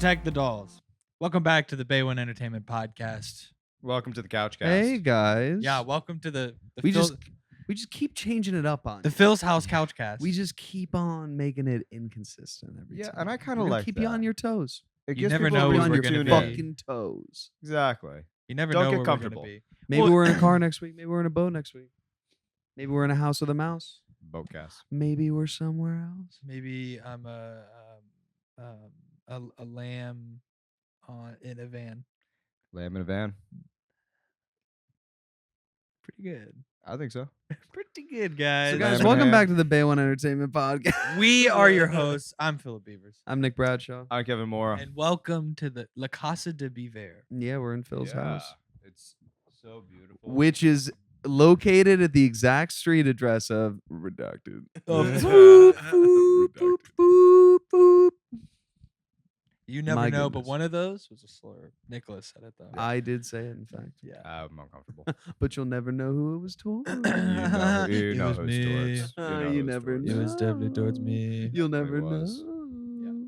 Protect the dolls. Welcome back to the BOE Entertainment Podcast. Welcome to the Couchcast. Hey guys. Yeah, welcome to the we just keep changing it up on the you. Phil's House Couchcast. We just keep on making it inconsistent every time. And I kind of We're gonna like keep that. you on your toes. It You gives never people know a where reason we're to gonna tune be. in. Fucking toes. Exactly. You never Don't know get where comfortable. we're gonna be. Maybe Well, we're in a car next week. Maybe we're in a boat next week. Maybe we're in a house with a mouse. Boatcast. Maybe we're somewhere else. Maybe I'm a lamb in a van. Lamb in a van. Pretty good. I think so. Pretty good, guys. So guys, Lamb welcome and back to the BOE Entertainment Podcast. We are your hosts. I'm Philip Beavers. I'm Nick Bradshaw. I'm Kevin Moore. And welcome to the La Casa de Beaver. Yeah, we're in Phil's house, It's so beautiful. which is located at the exact street address of Redacted. You never My know, but goodness. one of those was a slur. Nicholas said it though. I did say it, in fact. Yeah. I'm uncomfortable. But you'll never know who it was towards. You know It was who's me. towards. You never who's It know. was definitely towards me. You'll Definitely never was. know.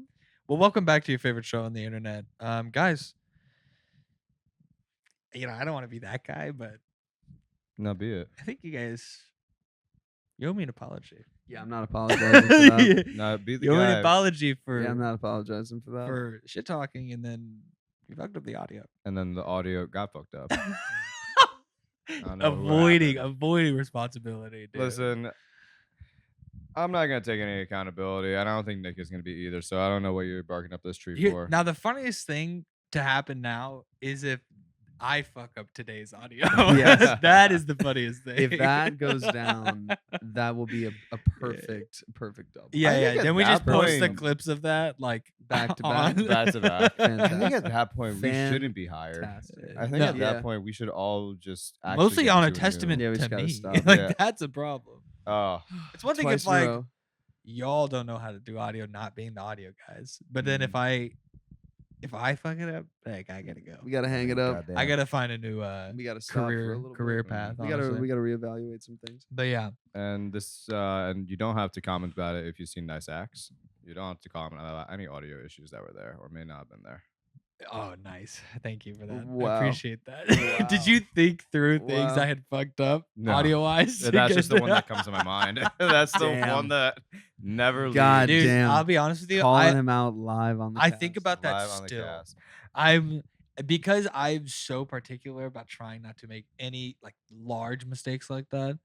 Well, welcome back to your favorite show on the internet. Guys, I don't want to be that guy, but No, be it. I think you owe me an apology. Yeah, I'm not apologizing for that. No, be the You owe me an guy. apology for Yeah, I'm not apologizing for that. for shit talking, and then you fucked up the audio. And then the audio got fucked up. know what avoiding responsibility, dude. Listen, I'm not gonna take any accountability. I don't think Nick is gonna be either. So I don't know what you're barking up this tree for. Now the funniest thing to happen now is if I fuck up today's audio. Yes. That is the funniest thing. If that goes down, that will be a perfect double. yeah, I think yeah. at Then we that just post the point- clips of that like Back to on- back. Back to back. I think Fantastic. at that point we shouldn't be hired. Fantastic. I think No. at Yeah. that point we should all just actually Mostly get on a into new- testament Yeah, we to just gotta me. stop. Like Yeah. that's a problem. Oh, It's one thing Twice if in a like row. y'all don't know how to do audio, not being the audio guys. But then if I fuck it up, like I gotta go. We gotta hang it up. goddamn. I gotta find a new We gotta stop for a little career bit. path. We gotta honestly. reevaluate some things. But yeah, And this, and you don't have to comment about it if you've seen Nice Acts. You don't have to comment about any audio issues that were there or may not have been there. oh nice, thank you for that. I Wow. appreciate that. Wow. Did you think through things Wow. I had fucked up No. audio wise? That's just the one that comes to my mind. That's the Damn. one that never leaves. God Dude, damn. I'll be honest with you. Calling him out live on the I cast. think about that Live on the still. cast. Because I'm so particular about trying not to make any like large mistakes like that.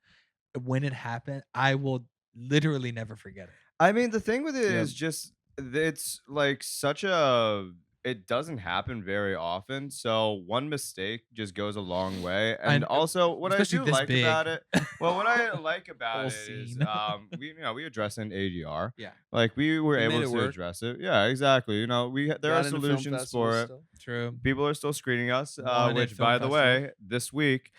When it happened, I will literally never forget it. I mean, the thing with it Yeah. is just it's like such a. It doesn't happen very often, so one mistake just goes a long way. And know, also, what I especially do this like big. about it, well, what I like about Whole it is, scene. we address in ADR. Yeah. Like we were We able made it to work. address it. Yeah, exactly. There Got are into film solutions festivals for it. still. True. People are still screening us, One at which, film by the festival. way, this week,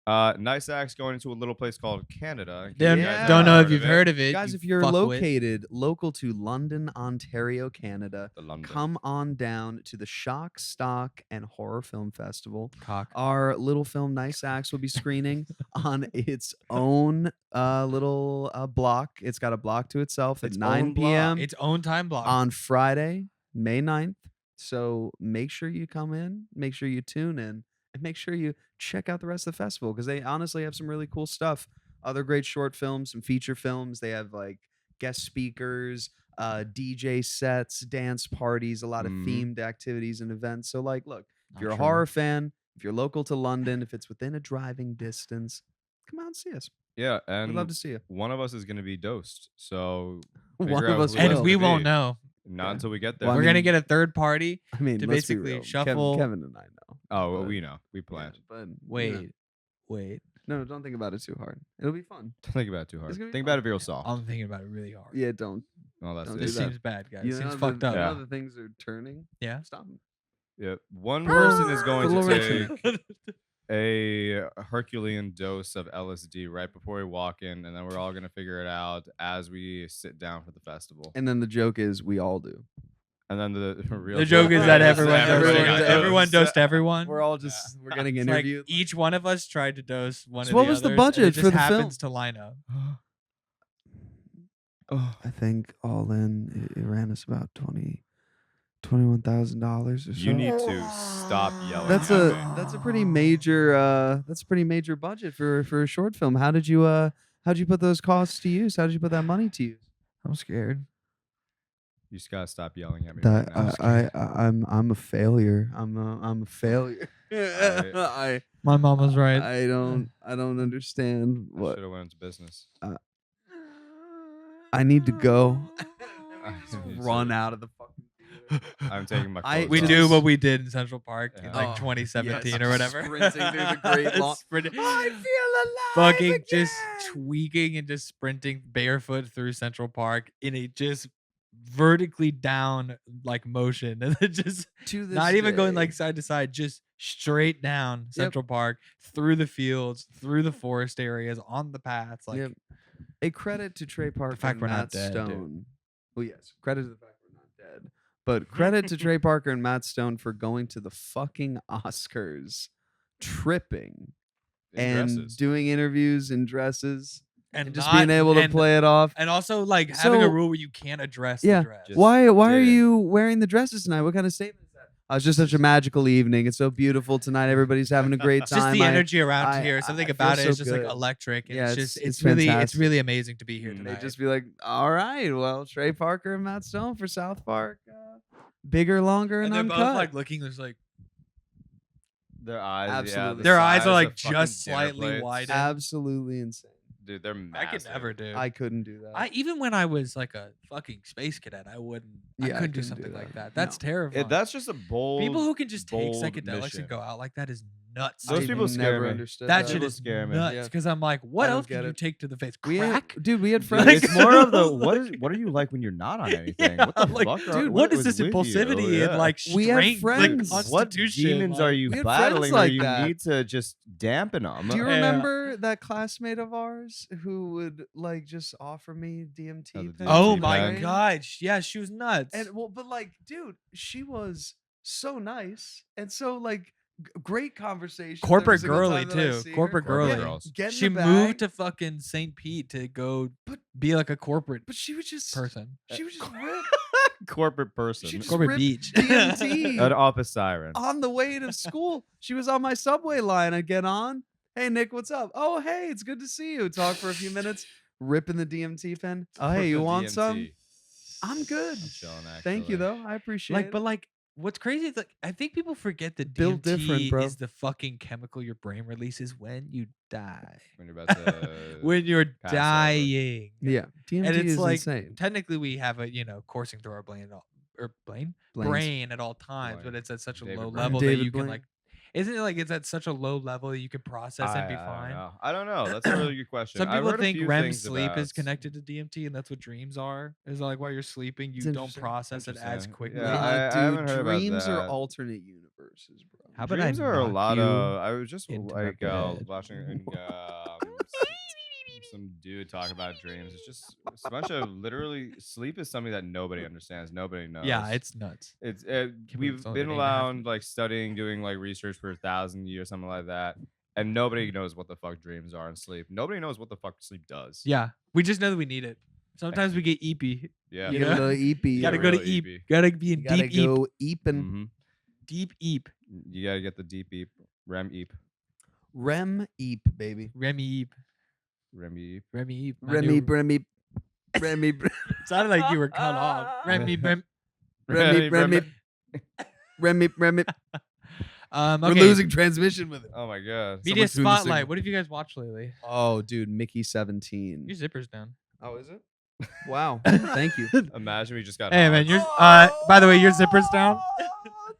Nice Acts going into a little place called Canada. in case Don't, you guys don't haven't know if heard you've of it. heard of it. Guys, you if you're fuckwit. located local to London, Ontario, Canada, The London. come on down to the Shock, Stock, and Horror Film Festival. Cock. Our little film Nice Acts will be screening on its own little block. It's got a block to itself at Its 9 own block. p.m. Its own time block. on Friday, May 9th. So make sure you come in, make sure you tune in, and make sure you check out the rest of the festival because they honestly have some really cool stuff. Other great short films, some feature films. They have like guest speakers, DJ sets, dance parties, a lot of Mhm. themed activities and events. So like, look, if Not you're a true. horror fan, if you're local to London, if it's within a driving distance, come out and see us. Yeah, We'd and love to see you. one of us is going to be dosed. So One figure of out us who and that's will. we gonna won't be. know. Not Yeah. until we get there. Well, I We're gonna mean- get a third party. I mean, to let's be basically real. shuffle- Kevin and I know. Oh, well, but- we know. We Yeah, planned. but Wait, wait. No, don't think about it too hard. It'll be fun. Don't think about it too hard. It's gonna be Think fun. about it real soft. I'm thinking about it really hard. Yeah, don't. Well, that's don't it. do This that. seems bad, guys. You Seems know fucked the, up. You Yeah. know the things are turning. Yeah. Stop them. Yeah, one person is going Little to Richard. take a Herculean dose of LSD right before we walk in, and then we're all gonna figure it out as we sit down for the festival. And then the joke is we all do. And then the real The joke is that everyone everyone dosed everyone. We're all just we're getting It's like interviewed. each one of us tried to dose one So of what the was the others, budget and it for just the happens to line up. Oh, I think all in it ran us about $21,000 or so. You need to stop yelling. That's at a me. that's a pretty major budget for a short film. How'd you put those costs to use? How'd you put that money to use? I'm scared. You just gotta stop yelling at me That right now. I'm a failure. I'm a failure. Alright. My mom was right. I don't understand I what should have went into business. I need to go. Me Run too. out of the fucking I'm taking my I- clothes We off. do what we did in Central Park in Yeah. like Oh, 2017 yes. or whatever. Sprinting through the Great Lawn. Sprinting. I feel alive Fucking just again. tweaking and just sprinting barefoot through Central Park in a just vertically down like motion and then just To this not even going day. like side to side, just straight down Central Park through the fields, through the forest areas, on the paths. Like Yep. A credit to Trey Parker fact and we're Matt not dead, dude. Stone. Well, yes, credit to the fact we're not dead. But credit to Trey Parker and Matt Stone for going to the fucking Oscars, tripping, In and dresses. doing interviews in dresses, and just not- being able to and- play it off. and also like having a So- rule where you can't address Yeah. the dress. Just Why are did it. you wearing the dresses tonight? What kind of statement is that? It's just such a magical evening. It's so beautiful tonight. Everybody's having a great It's just time. the energy around I- here. I Something feel about it so is just like good. electric. And Yeah, it's just it's really fantastic. amazing to be here Mm. tonight. They just be like, all right, well, Trey Parker and Matt Stone for South Park. Bigger, longer, and, and they're uncut. both like looking just like Their eyes, Absolutely. the their eyes size are of like fucking just dinner slightly plates. widened. Absolutely insane. Dude, they're I massive. could never do. I couldn't do that. I even when I was like a fucking space cadet, I wouldn't. I Yeah, I couldn't do couldn't do something that. like that. That's No. terrifying. That's just a bold. People who can just take bold psychedelics mission. and go out like that is nuts. Those to people me. scare never me. understood That that. shit People is scare me. nuts Yeah. because I'm like, what I don't else get can you it. take to the face? We Crack? had, dude, we had Dude, friends. it's more of the what are you like when you're not on anything? Yeah, What the like, fuck? dude, what is was this with you? impulsivity Yeah. and like We had strength, like friends. What constitution? demons like- are you We had friends battling where like you that. need to just dampen them? Do you Yeah. remember that classmate of ours who would like just offer me DMT? Oh, the pen Oh DMT my pen. god, yeah, she was nuts. And well, but like, dude, she was so nice and so like great conversation. every Corporate single girly time that I too. see her. Corporate Corporate girly. girls. Get in She the moved bag, to fucking St. Pete to go But- be like a corporate but she was just person. She was just ripped Corporate person. She just Corporate ripped beach. DMT An office siren. on the way to school. She was on my subway line. I get on. Hey Nick, what's up? Oh hey, it's good to see you. Talk for a few minutes. Ripping the DMT pen. Oh hey, you The want DMT. some? I'm good. I'm chilling, Thank you actually. though. I appreciate Like, it. but like, what's crazy is like, I think people forget that Built DMT different, bro. is the fucking chemical your brain releases when you die. When you're about to When you're pass over. dying. yeah, DMT And it's is like, insane. technically we have a, coursing through our brain at all times, but Blaine. it's at such a David low Blaine. level that David you can Blaine. like, isn't it like it's at such a low level that you can process and be I fine? don't know. I don't know. That's a really good question. Some I've people heard a think few REM things sleep is about- connected to DMT, and that's what dreams are. Is like while you're sleeping, you don't interesting. process it as Interesting. quickly. Yeah, Nah, I haven't heard about dreams are that. alternate universes, bro. How about I Dreams are a knock lot you of. I was just into my like bed? watching some dude talk about dreams. It's a bunch of literally sleep is something that nobody understands. Nobody knows. Yeah, it's nuts. We've it's only been an 8.5 around like studying, doing like research for 1,000 years, something like that, and nobody knows what the fuck dreams are in sleep. Nobody knows what the fuck sleep does. Yeah, we just know that we need it. Sometimes we get eepy. Yeah. You Get a know? little eepy. Gotta Yeah, go to real eep. eepy. Gotta be in You gotta deep eep. go eeping. Mhm. Deep eep. You gotta get the deep eep, REM eep, REM eep, baby. Remy eep. REM eep. Remy eep. I Remy, knew- Remy, Remy, Sounded like you were cut off. Remy. Remy, Remy, Remy, Remy, Remy. Okay. We're losing transmission with it. Oh my god. Media Someone tuned the spotlight. signal. What have you guys watched lately? Oh, dude, Mickey 17. Your zipper's down. Oh, is it? Wow. Thank you. Imagine we just got. Hey man, hogs. yours. By the way, your zipper's down.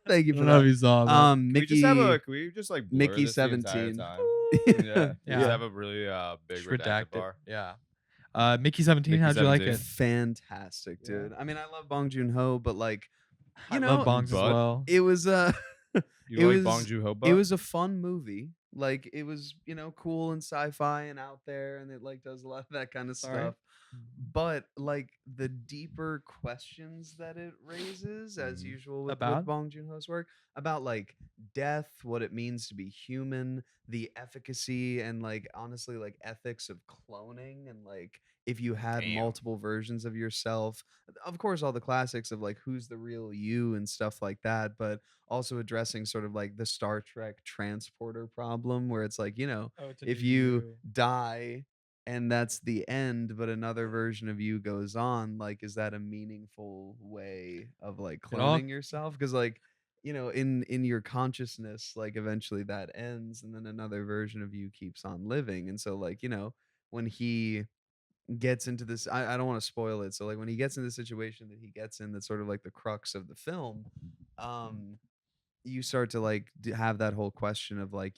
Thank you I for don't know if that. you saw that. Can we Mickey. just have a? Can we just like blur Mickey this the entire 17. time? Yeah. Yeah. Yeah. Just have a really big Just redacted bar. Yeah. Mickey 17. Mickey How'd you like 17. it? Fantastic, Yeah. dude. I mean, I love Bong Joon-ho, but like, I you love know, bongs as but- well. it was You It like was- Bong Joon-ho? it was a fun movie. Like, it was, cool and sci-fi and out there, and it like does a lot of that kind of Sorry. stuff. but like the deeper questions that it raises, as usual with About? Bong Joon-ho's work, about like death, what it means to be human, the efficacy and like honestly like ethics of cloning, and like if you had Damn. multiple versions of yourself, of course all the classics of like who's the real you and stuff like that, but also addressing sort of like the Star Trek transporter problem where it's like, Oh, it's a if new you you. die and that's the end, but another version of you goes on, like is that a meaningful way of like It all- cloning yourself? Because like in your consciousness, like eventually that ends and then another version of you keeps on living. And so like when he gets into this, I don't want to spoil it, so like when he gets in the situation that he gets in, that's sort of like the crux of the film, um you start to like have that whole question of like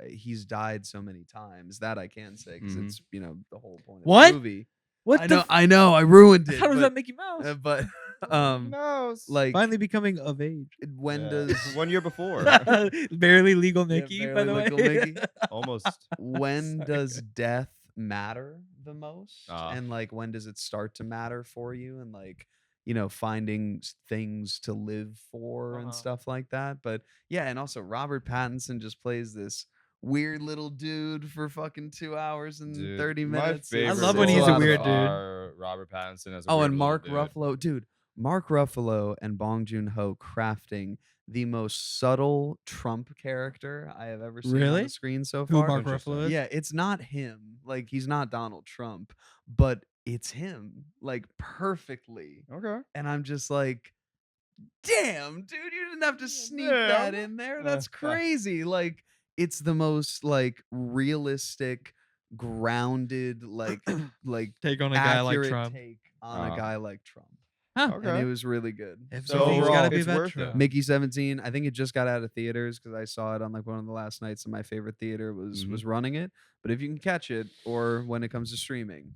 he's died so many times, that I can say, because Mhm. it's the whole point of What? the movie. What I the? know, I know, I ruined I it, thought it was but, that Mickey Mouse. but Knows. like Finally becoming of age. when Yeah. does 1 year before? Barely legal Mickey, by the barely way. legal Mickey. Almost. when Sorry, does good. death matter the most, Ah. and like when does it start to matter for you, and like finding things to live for and Uh-huh. stuff like that. But yeah, and also Robert Pattinson just plays this weird little dude for fucking 2 hours and Dude, 30 my minutes. favorite love when It's he's a lot of weird fun. dude. are Robert Pattinson as a Oh, weird and little Mark dude. Ruffalo, dude. Mark Ruffalo and Bong Joon-ho crafting the most subtle Trump character I have ever seen on Really? the screen so Who far. Mark Interesting. Ruffalo is? Yeah, it's not him. Like he's not Donald Trump, but it's him like perfectly. Okay. And I'm just like, damn, dude, you didn't have to sneak that Damn. in there. That's crazy. Like it's the most like realistic, grounded, like Take on a guy like accurate Trump. take on a guy like Trump. Huh. And Okay. it was really good. If So everything's overall, gotta be it's about worth it. Trump. Mickey 17, I think it just got out of theaters because I saw it on like one of the last nights, and my favorite theater was running it. But if you can catch it, or when it comes to streaming,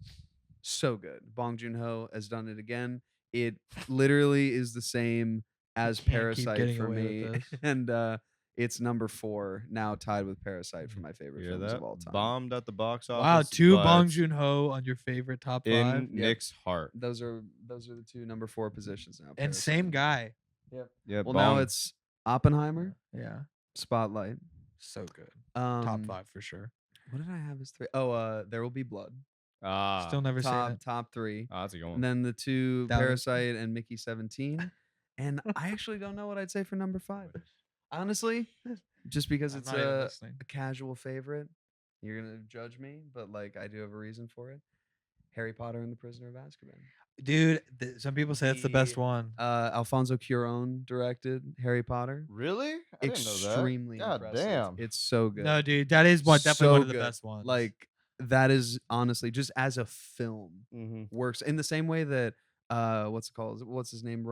so good. Bong Joon-ho has done it again. It literally is the same as can't keep Parasite getting for away with me, this. and it's number 4 now, tied with Parasite for my You favorite hear films that? of all time. Bombed at the box office. Wow, 2 but Bong Joon-ho on your favorite top 5. in Yep. Nick's heart. Those are the 2 number 4 positions now. And Parasite same and- guy. Yep. Yeah. Well, Bong. now it's Oppenheimer, Yeah. Spotlight. So good. Um, Top 5 for sure. What did I have as 3? Oh, There Will Be Blood. Still never seen it. Top 3. That's a good one. And then the 2 Doubt it. Parasite and Mickey 17. And I actually don't know what I'd say for number 5. Honestly, just because I'm it's not even a listening. casual favorite. You're going to judge me, but like I do have a reason for it. Harry Potter and the Prisoner of Azkaban. Dude, some people say it's the best one. Alfonso Cuarón directed Harry Potter. Really? I didn't know that. Extremely God impressive. damn. It's so good. No, dude, that is definitely one So of the good. best ones. Like that is honestly just as a film Mm-hmm. works in the same way that what's it called? What's his name?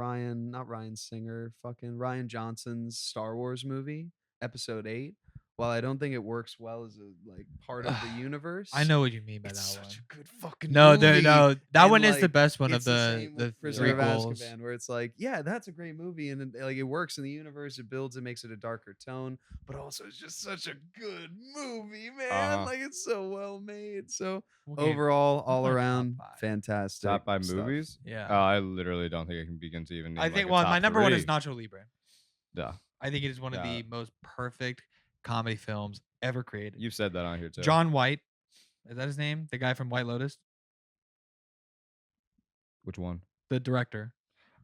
Not Ryan Singer, fucking Ryan Johnson's Star Wars movie, Episode 8. While I don't think it works well as a like part of the universe, I know what you mean by it's that such one. a good fucking No, movie. that And, one is the like, best one of it's the same the with Prisoner of prequels. Azkaban, where it's like, yeah, that's a great movie, and then, like it works in the universe, it builds, it makes it a darker tone, but also it's just such a good movie, man. Uh-huh. Like it's so well made. So We'll get- overall, all our top around, 5. fantastic. Top 5 stuff. movies? Yeah. I literally don't think I can begin to even name I think like a well, top my number 1 is 3. Nacho Libre. Yeah. I think it is one of the most perfect comedy films ever created. You've said that on here too. John White, is that his name? The guy from White Lotus, Which one? the director.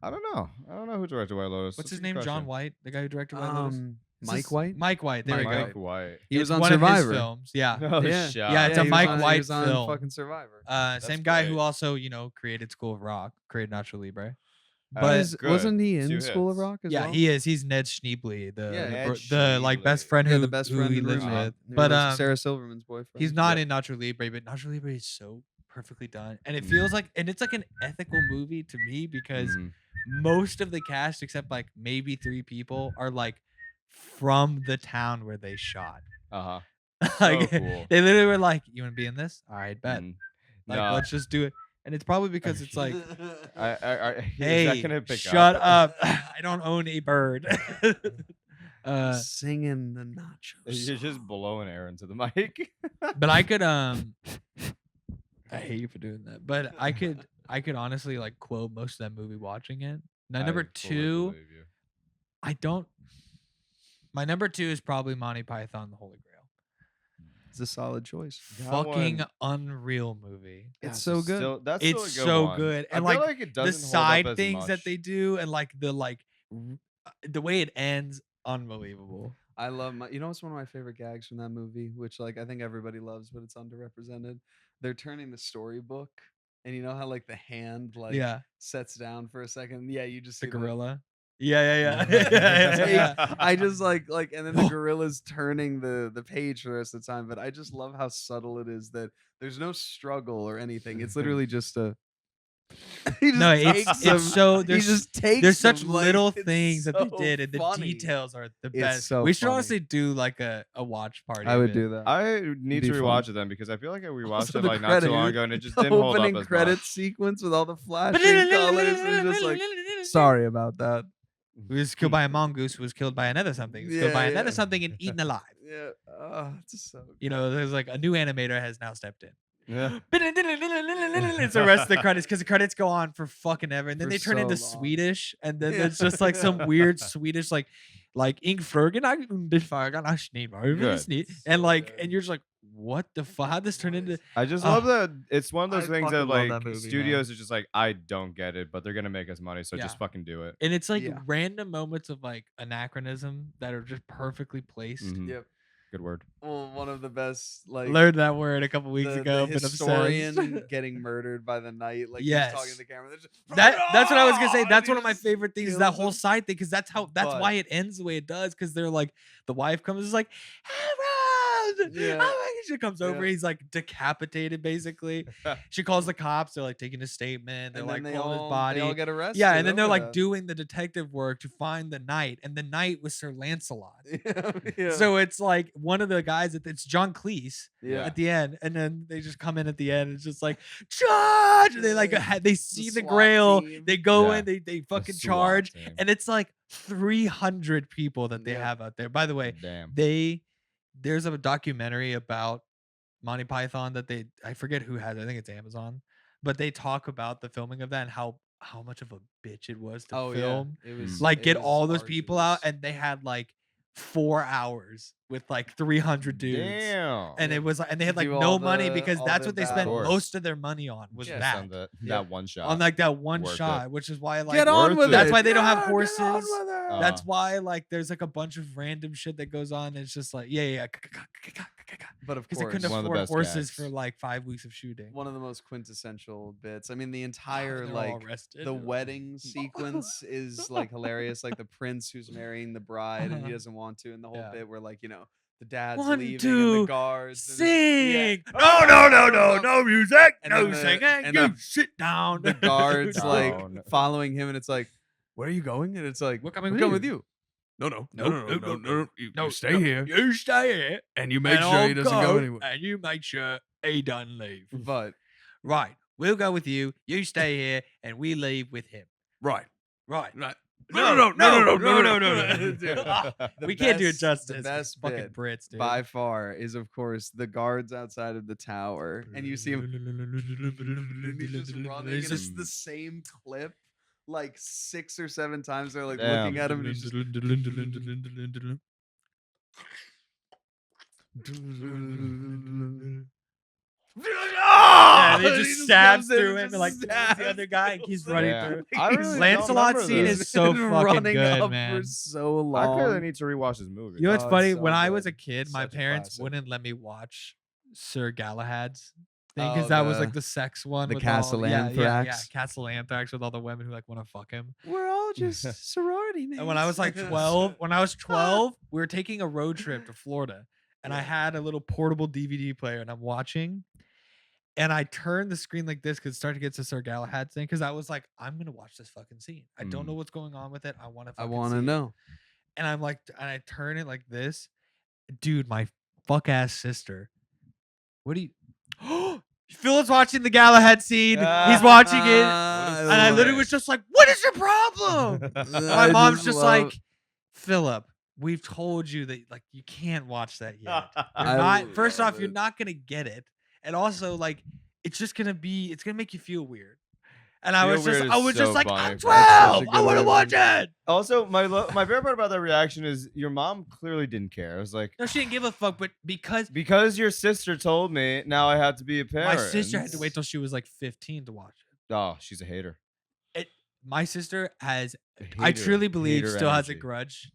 I don't know. I don't know who directed White Lotus. What's That's a his good name? John question. White, the guy who directed White Lotus. Mike White. Mike White. There we go. Mike White. He was It's on one of his Survivor. films. Yeah. No Yeah. shot. Yeah, it's a he was Mike on- he White was on film. fucking Survivor. Same That's guy who great. also created School of Rock, created Nacho Libre. But But good. Wasn't he in 2 School of hits. Rock as yeah, well? he is. He's Ned Schneebly, Yeah, Ned the like best Schneebly. friend Yeah, who the best who friend he in the lives room. with. Who But was Sarah Silverman's boyfriend. he's not Yeah. in Nacho Libre, but Nacho Libre is so perfectly done, and it feels like, and it's like an ethical movie to me because Mhm. most of the cast, except like maybe 3 people, are like from the town where they shot. Uh-huh. Like, So cool. they literally were like, "You want to be in this? All right, bet. Mm. Like, No. let's just do it." And it's probably because it's like, Is that "Hey, gonna pick shut up? up! I don't own a bird." Singing the nachos. You're just blowing air into the mic. But I could I hate you for doing that. But I could honestly like quote most of that movie watching it. Now number I fully 2, believe you. I don't. My number 2 is probably Monty Python the Holy Grail. It's a solid choice. That Fucking one- unreal movie. It's That's so good. Still, that's It's still a good so one. good. And I feel like, like it the doesn't side hold up things as that much. they do and like the way it ends, unbelievable. I love you know what's one of my favorite gags from that movie, which like I think everybody loves, but it's underrepresented. They're turning the storybook, and you know how like the hand like Yeah. sets down for a second. Yeah, you just The see gorilla. Yeah. I just like and then the gorilla's turning the page for the rest of the time. But I just love how subtle it is that there's no struggle or anything. It's literally just a. He just No, takes it's so he there's just takes there's such them, like, little it's things that they so did, and the funny. details are the It's best. so We should funny. honestly do like a watch party. I of would it. do that. I need Be to fun. rewatch it then because I feel like I rewatched Also, it the like not too credit- long ago and it just the didn't hold up opening as credit much. sequence with all the flashing colors and just like sorry about that. He was killed by a mongoose who was killed by another something. He was killed by Yeah, another yeah. something and eaten alive. Yeah, it's so You know, there's like a new animator has now stepped in. Yeah. It's the rest of the credits because the credits go on for fucking ever, and then For they turn into so long. Swedish, and then Yeah. it's just like some weird Swedish like Ingfrögen Good. and like good. and you're just like, what the fuck? How'd this turn into? I just Oh. love that it's one of those I things that fucking love like that movie, studios are just like, I don't get it, but they're gonna make us money, so just Yeah. fucking do it. And it's like Yeah. random moments of like anachronism that are just perfectly placed. Mhm. Yep. Good word. Well, one of the best like Learned that word a couple weeks ago. the Been historian obsessed. getting murdered by the night. Like Yes. he's talking to the camera. There's just, That's what I was gonna say. "Ah!" That's and one he of my just favorite things. Is kills that whole him. side thing, because that's But- why it ends the way it does. Because they're like, the wife comes is like, Harold. Yeah. Oh, she comes over. Yeah. He's like decapitated, basically. She calls the cops. They're like taking a statement. They're And like then they pulling his all, body. they all get arrested. Yeah, and then they're over like that. doing the detective work to find the knight, and the knight was Sir Lancelot. yeah. So it's like one of the guys it's John Cleese yeah. at the end, and then they just come in at the end. It's just like charge. And they like they see the SWAT grail. team. They go Yeah. in. They fucking SWAT charge, team. and it's like 300 people that they Yeah. have out there. By the way, Damn. there's a documentary about Monty Python that I forget who has it. I think it's Amazon, but they talk about the filming of that and how much of a bitch it was to Oh film. yeah. It was Like it get was all those people out, arduous. and they had like 4 hours with like 300 dudes. Damn. And it was like, and they had To like do no all money the- because all that's the what they spent battles. most of their money on was Yeah. that On that Yeah. one shot. on like that one Worth it. shot, which is why like Get on Worth with it. that's it. why they don't have Yeah, get horses. on with it. That's why like there's like a bunch of random shit that goes on. It's just like yeah. But of Because they course, couldn't One of the afford best horses gags. for like 5 weeks of shooting. one of the most quintessential bits. I mean, the entire They're all like arrested. the wedding sequence is like hilarious. Like the prince who's marrying the bride and he doesn't want to, and the whole Yeah. bit where like the dad's 1, leaving and 2, the guards and it's- sing. yeah. No music, And no then the- singing. and You the- sit down. the guards like Down. following him, and it's like, where are you going? And it's like, We're coming we're with you. No. You stay here. You stay here, and you and I'll and you make sure he doesn't leave. But Right, we'll go with you. You stay here, and we leave with him. right, Right. right. No. The We can't do it best- justice. The best fucking bit Brits, dude. by far is of course the guards outside of the tower, and you see him. And he's just running, and it's the same clip like 6 or 7 times. They're like looking at him, and he's just. Yeah, and and he he just just stabs comes in through and him and just like stabs the other guy and keeps running Yeah. through. I really don't Lancelot's remember scene this. is so Been fucking running good, up man. for so I long. clearly need to rewatch this movie. You know what's Oh, it's funny? so When I was a good. kid, my Such a parents classic. wouldn't let me watch Sir Galahad's thing Oh, because that was the- like the sex one. the with Castle all, yeah, Anthrax? Castle Anthrax with all the women who like want to fuck him. We're all just sorority mates. And when I was like 12, we were taking a road trip to Florida, and I had a little portable DVD player, and I'm watching. And I turned the screen like this because it started to get to Sir Galahad thing because I was like, I'm gonna watch this fucking scene. I don't know what's going on with it. I want to. I want to know. And I'm like, and I turn it like this, dude. My fuck ass sister. What do you? Philip's watching the Galahad scene. He's watching it, and I literally was just like, "What is your problem?" My mom's just like, "Philip, we've told you that like you can't watch that yet. You're I not. First love off, you're it. not gonna get it, and also like it's just gonna make you feel weird. And I Feel was just weird is so like, funny. I'm That's 12. such a I good want to way watch to- it. Also, my favorite part about that reaction is your mom clearly didn't care. It was like, No, she didn't give a fuck, but because because your sister told me, now I have to be a parent. my sister had to wait till she was like 15 to watch it. Oh, she's a hater. My sister has, I Hater- truly believe, hater still has a energy. grudge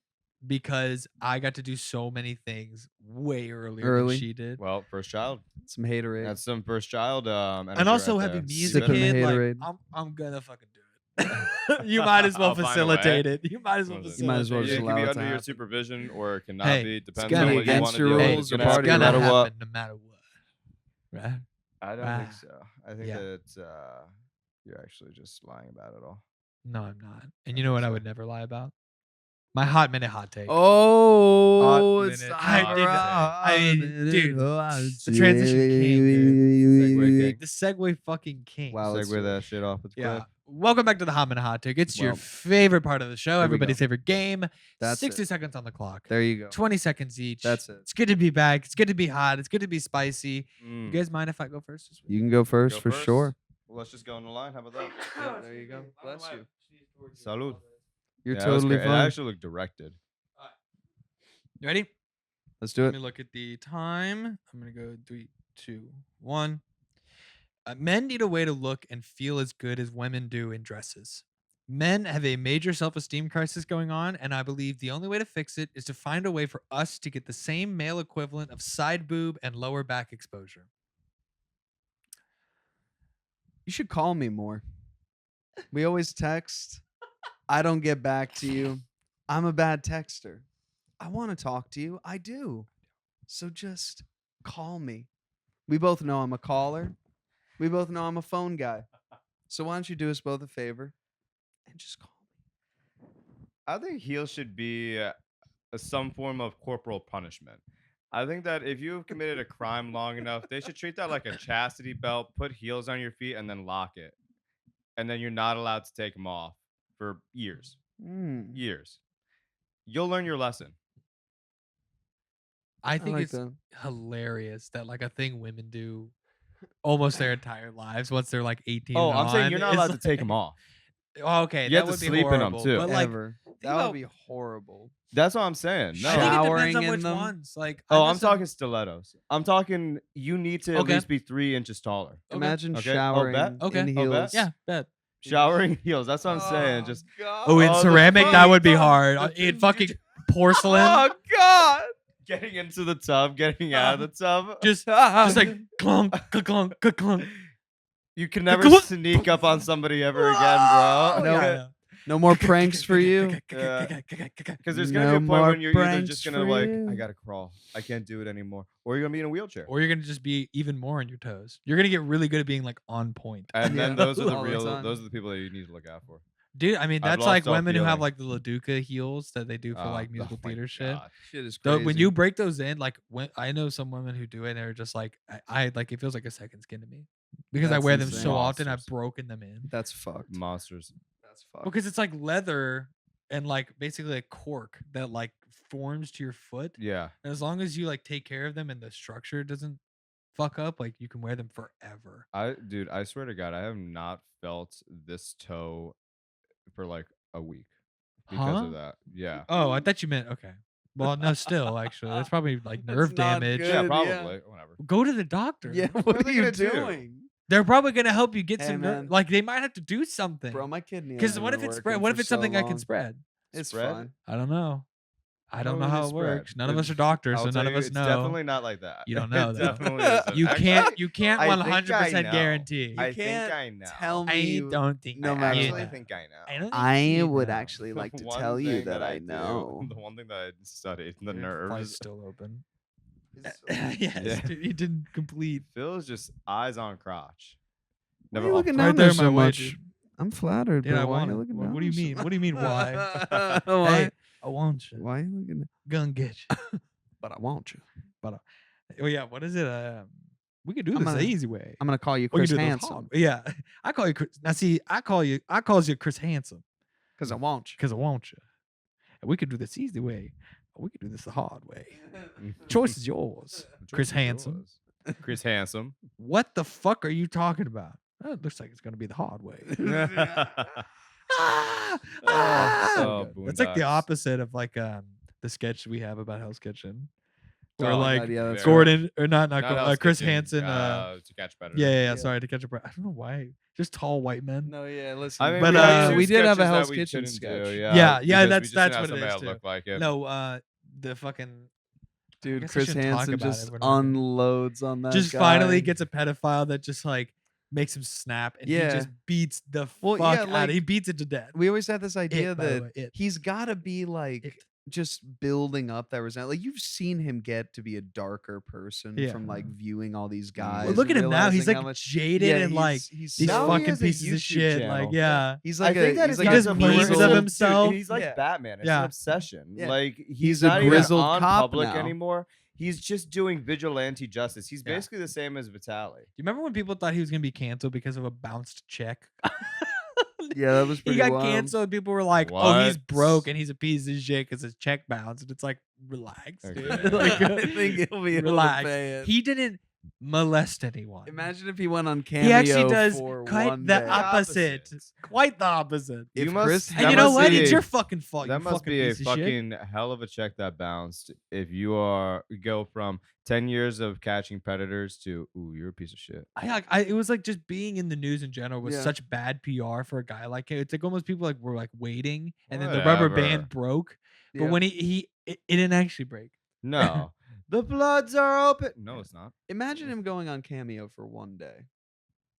because I got to do so many things way earlier Early. than she did. Well, first child. Some haterade. That's some first child. And energy also right having there. me as Stick a 'em in the kid, like haterade. I'm gonna fucking do it. You might as well I'll find a facilitate way. it. You might as well You facilitate might as well It just it. can allow be it to under your happen. supervision or it cannot Hey, be. it's Depends gonna on be what you against want to your do. rules It's or gonna party, happen no no matter matter what. happen no matter what. Right? I don't Ah. think so. I think Yeah. that you're actually just lying about it all. No, I'm not. And I you know think what I so. would never lie about? My hot minute hot take. Oh, Hot it's minute, time hot for a minute. hot I mean, minute dude, hot the transition king, Segue king. The segue fucking king. Wow, let's do Segue it. that shit off with Yeah. clip. Welcome back to the hot minute hot take. It's your Well, favorite part of the show. we Everybody's go. favorite game. That's 60 it. seconds on the clock. There you go. 20 seconds each. That's it. It's good to be back. It's good to be hot. It's good to be spicy. You Mm. guys mind if I go first this week? You can go first Go for first? sure. Well, let's just go on the line. How about that? Yeah, there you go. Bless you. Salud. You're Yeah, that was totally great. It fine. actually looked directed. You ready? Let's do Let it. me look at the time. I'm going to go 3, 2, 1. Men need a way to look and feel as good as women do in dresses. Men have a major self-esteem crisis going on, and I believe the only way to fix it is to find a way for us to get the same male equivalent of side boob and lower back exposure. You should call me more. We always text. I don't get back to you. I'm a bad texter. I want to talk to you. I do. So just call me. We both know I'm a caller. We both know I'm a phone guy. So why don't you do us both a favor and just call me? I think heels should be some form of corporal punishment. I think that if you've committed a crime long enough, they should treat that like a chastity belt, put heels on your feet, and then lock it. And then you're not allowed to take them off for years. Years. You'll learn your lesson. I think like it's that. hilarious that like a thing women do almost their entire lives once they're like 18. Oh, and I'm saying on you're not is allowed to like- take them off. Oh, okay, You that have to would be sleep in 'em, horrible, too. But like, Ever. think That about- would be horrible. That's what I'm saying. No. I think it Showering depends on in which them? ones. Like, Oh, I I'm know some- talking stilettos. I'm talking you need to at Okay. least be 3 inches taller. Okay. Imagine Okay. Oh, showering bet. Okay. in Oh, heels. bet. Yeah, bet. Showering heels. That's what I'm saying. Just Oh, in Oh, the ceramic, that fuck- would be the- hard. the In things you fucking do- porcelain, Oh God! Getting into the tub, getting out of the tub. just like clunk, clunk, clunk. You can never Clunk. sneak up on somebody ever again, Oh, bro. No. yeah. No more pranks for you. Because there's gonna No be a point more when you're either pranks just gonna for like, you. I gotta crawl, I can't do it anymore, or you're gonna be in a wheelchair. Or you're gonna just be even more on your toes. You're gonna get really good at being like on point. And then Yeah. those are the All the real, time. those are the people that you need to look out for. Dude, I mean, I've that's like lost all women who have feeling. like the Laduca heels that they do for Oh, like musical my theater shit. God. Shit is Though crazy. when you break those in, like when I know some women who do it, and they're just like, I like it feels like a second skin to me because I That's wear them insane. so often. I've Monsters. broken them in That's fucked. Monsters. That's fucked. because it's like leather and like basically a cork that like forms to your foot. Yeah. And as long as you like take care of them and the structure doesn't fuck up, like you can wear them forever. Dude, I swear to God, I have not felt this toe for like a week because Huh? of that. Yeah. Oh, I thought you meant okay. Well, no, still actually, that's probably like That's nerve not damage. good. Yeah, Yeah. probably. Whatever. Go to the doctor. Yeah, What what are are they you gonna do? doing? They're probably gonna help you get Hey, some man. like they might have to do something. Bro, my kidney. Because what if it's spread? What if it's something I can spread? It's Spread? fine. I don't know. I don't know would how it it spread? works. None of us are doctors, I'll so tell none of you, us it's know. definitely not like that. You don't know, It though. definitely isn't. You Actually, can't. You can't I think 100% know. guarantee. You I can't think I know. tell me. I you- don't think. no I matter actually what. know. think I know. I don't think I you would know. actually like to One tell you thing that I do, know. The one thing that I studied, the Your flight's nerves. still open. It's Yes, Yeah. dude, you didn't complete. Phil's just eyes on crotch. Why are Never you off looking crotch. down Right there there, so my way, much? dude. I'm flattered, Dude, bro. I Why want are it. you looking What down do you so mean? much? What do you mean, why? Why? Hey, I want you. Why are you looking? Gonna get you. But I want you. Oh yeah, what is it? We could do I'm this the gonna- easy way. I'm gonna call you We can Chris do this Handsome hard- Yeah, I call you Chris. Now see, I calls you Chris Handsome because I want you. because I want you. And we could do this easy way, or we could do this the hard way. Choice is yours. The Chris choice is Handsome. yours. Chris Handsome. What the fuck are you talking about? Oh, it looks like it's gonna be the hard way. Oh, That's like the Boondocks. opposite of like the sketch we have about Hell's Kitchen, where Oh, like God, yeah, that's Gordon or not Not Gordon, Hell's Chris Kitchen, Hansen. To Catch Predator. Yeah. Sorry, To Catch a Predator. I don't know why. Just tall white men. No, yeah, listen. I mean, But, we, had two we did have a sketches that Hell's we Kitchen couldn't sketch. do, Yeah, because we that's just didn't have what it somebody is that too. looked like it. No, the fucking Dude, guess I Chris shouldn't talk Hansen about it, just we're not gonna- unloads on that just guy. finally gets a pedophile that just like makes him snap, and Yeah. he just beats the Well, fuck yeah, out. like, He beats it to death. We always had this idea by the that way, it. he's got to be like It. just building up that resentment. Like you've seen him get to be a darker person Yeah. from like viewing all these guys. Well, look and at him now. He's realizing like how much- jaded Yeah, and like he's these Now he fucking has a pieces of YouTube shit. channel. Like, yeah. he's I like think that he's is like he does a memes of grizzled- himself. Dude, he's like Yeah. Batman. It's Yeah. an obsession. Yeah. Like He's a not even grizzled on cop public now. anymore. He's just doing vigilante justice. He's Yeah. basically the same as Vitaly. You remember when people thought he was gonna be canceled because of a bounced check? Yeah, that was He pretty got wild. canceled. People were like, "Oh, he's What? broke and he's a piece of shit because his check bounced." And it's like, relax, dude. Okay. Like, I think he'll be able relax. to pay it. He didn't molest anyone. Imagine if he went on Cameo He actually does for quite one the day. opposite. Quite the opposite. If You must- Chris that And you know must what? be It's a- your fucking fault. That you must fucking be a piece of shit. fucking hell of a check that bounced if you go from 10 years of catching predators to, ooh, you're a piece of shit. It was like just being in the news in general was Yeah. such bad PR for a guy like him. It's like almost people like were like waiting, and then the rubber band Whatever. broke. But Yeah. when it didn't actually break. No. The bloods are open. No, it's not. Imagine him going on Cameo for one day.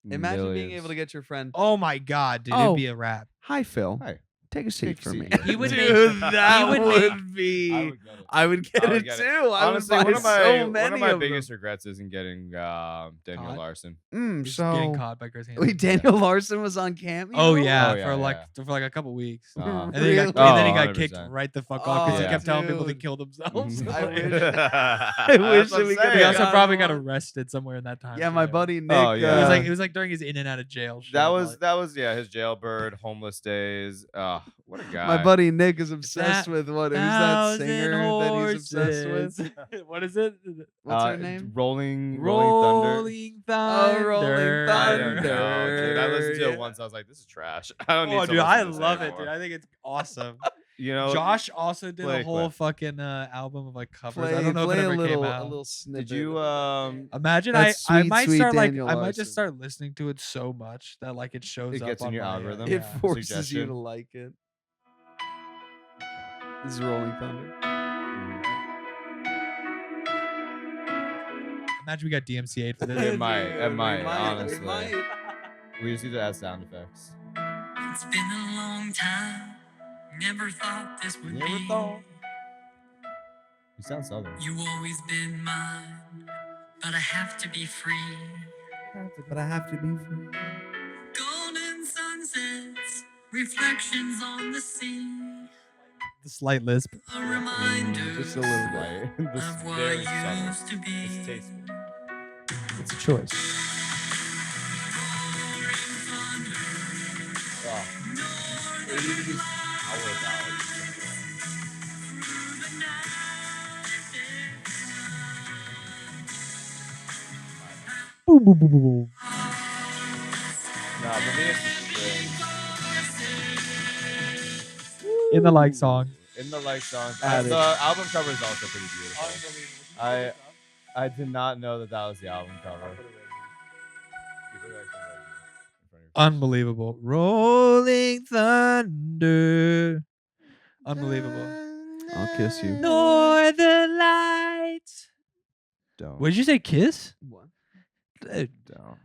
Imagine being able to get your friend. Oh my god, dude! Oh. It'd be a wrap. Hi, Phil. Hey, Take a seat take a for seat me. here. He would make- Dude, that he would would make- be. I would get it. I would get I would it get too. it. I Honestly, would buy one of my so many one of my them. biggest regrets isn't getting Daniel Caught? Larsen. Just getting So caught by Chris Hansen. wait, Daniel Larsen was on Cameo. Oh yeah, Oh, yeah, for like a couple weeks. Uh-huh. And then he got, Really? and then he Oh, got kicked 100%. right the fuck off because Oh, he kept telling people to dude. kill themselves. I wish- I wish that we could've He also got probably him got on. arrested somewhere in that time. Yeah, my too. buddy Nick. Oh, yeah. It was like during his in and out of jail. shit, That like- was his jailbird, homeless days. What a guy. my buddy Nick is obsessed That with what? Who's that Thousand singer that he's obsessed horses. with? What is it? What's her name? Rolling Thunder. Rolling Thunder. Rolling I don't know, Thunder. dude. I listened to Yeah. it once. I was like, this is trash. I don't need Oh, to dude, I listen to this love it, anymore. dude. I think it's awesome. You know, Josh also did play a a whole clip. fucking album of like covers. Play, I don't know if play it ever a little, came out. a little snippet. did you Imagine That's I sweet, might sweet start Daniel like I might Larsen. just start listening to it so much that like it shows It up gets in on your my, algorithm? It yeah. forces you Suggestion. to like it. This is Rolling Thunder. Imagine we got DMCA'd for this. It might, Dude, it we might, we honestly. might. We just need to add sound effects. It's been a long time. Never thought this would Never be. thought. You sound southern. You always been mine, but I have to be free. But I have to be free. Golden sunsets, reflections on the sea. The slight lisp. A reminder Just a little bit. Right. This is of what very subtle. used to be. It's tasteful. It's a choice. Oh. 80s power ballads. Boom, boom, boom, boom, boom. Nah, for me it's the strings. In the like song. In the like song. Added. The album cover is also pretty beautiful. I did not know that was the album cover. You put it right there, in front of your face. Unbelievable. Rolling Thunder. Unbelievable. I'll kiss you. Northern Lights. Don't. What did you say? Kiss? What? Dude. Don't.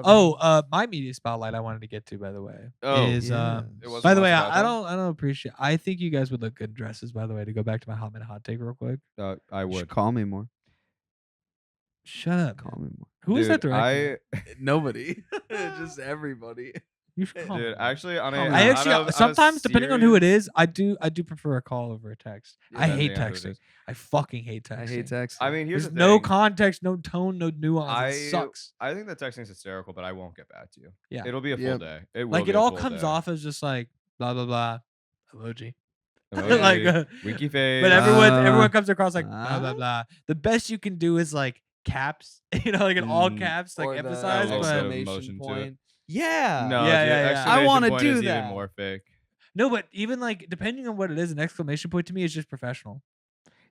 Oh, my media spotlight I wanted to get to, by the way, is yeah. It wasn't by the way, much about I them? don't appreciate. I think you guys would look good in dresses, by the way. To go back to my hot minute hot take real quick. I You should would. call me more. Shut up. Call me more. Who is that Dude, director? Nobody. Just everybody. You should call Dude, me. actually, on a, Call me. I on actually a- on a sometimes depending on who it serious- is, I do prefer a call over a text. I hate depending on who it texting. is. I fucking hate texting. I hate texting. I mean, here's There's the no thing. context, no tone, no nuance. It sucks. I think that texting is hysterical, but I won't get back to you. Yeah. It'll be a full Yep. day. It will Like be it a all full comes day. off as just like blah blah blah, emoji, like, winky face. but everyone comes across like blah uh. blah blah. The best you can do is like caps, like in all caps, like Or the emphasize. little bit But of exclamation motion to it. point. Yeah. No, Yeah, dude, yeah, yeah. exclamation I wanna point do is that. even more fake. no, but even like depending on what it is, an exclamation point to me is just professional.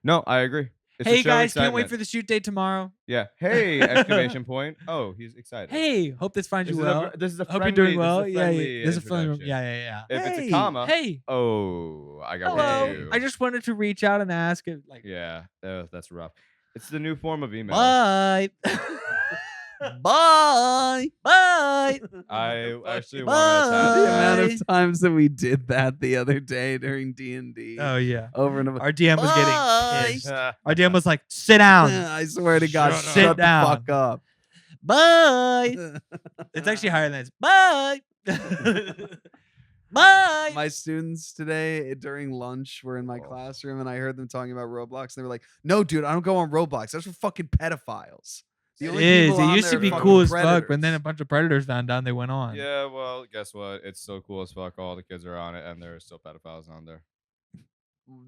No, I agree. It's to Hey show guys, can't wait excitement. for the shoot day tomorrow. Yeah. Hey! Exclamation point. Oh, he's excited. Hey, hope this finds This you is well. this is a Hope friendly, you're doing well. This is a Yeah, friendly this is a fun. introduction. Yeah. If it's a Hey, comma. Hey, Oh, I got hello. one too. I just wanted to reach out and ask if like Yeah, that's rough. It's the new form of email. bye. Bye. Bye. I actually The want to amount Bye. of times that we did that the other day during D&D. Oh yeah. Over and over. Our DM was Bye. getting pissed. Our DM was like, sit down. I swear to God, Shut shut up. the Sit fuck up. Bye. It's actually higher than this. Bye. Bye. My students today during lunch were in my Oh. classroom and I heard them talking about Roblox. And they were like, no, dude, I don't go on Roblox. That's for fucking pedophiles. The It only is. people It on used to there be are fucking cool as fuck, but then a predators. bunch of predators found out and they went on. Yeah, well, guess what? It's so cool as fuck. All the kids are on it, and there are still pedophiles on there.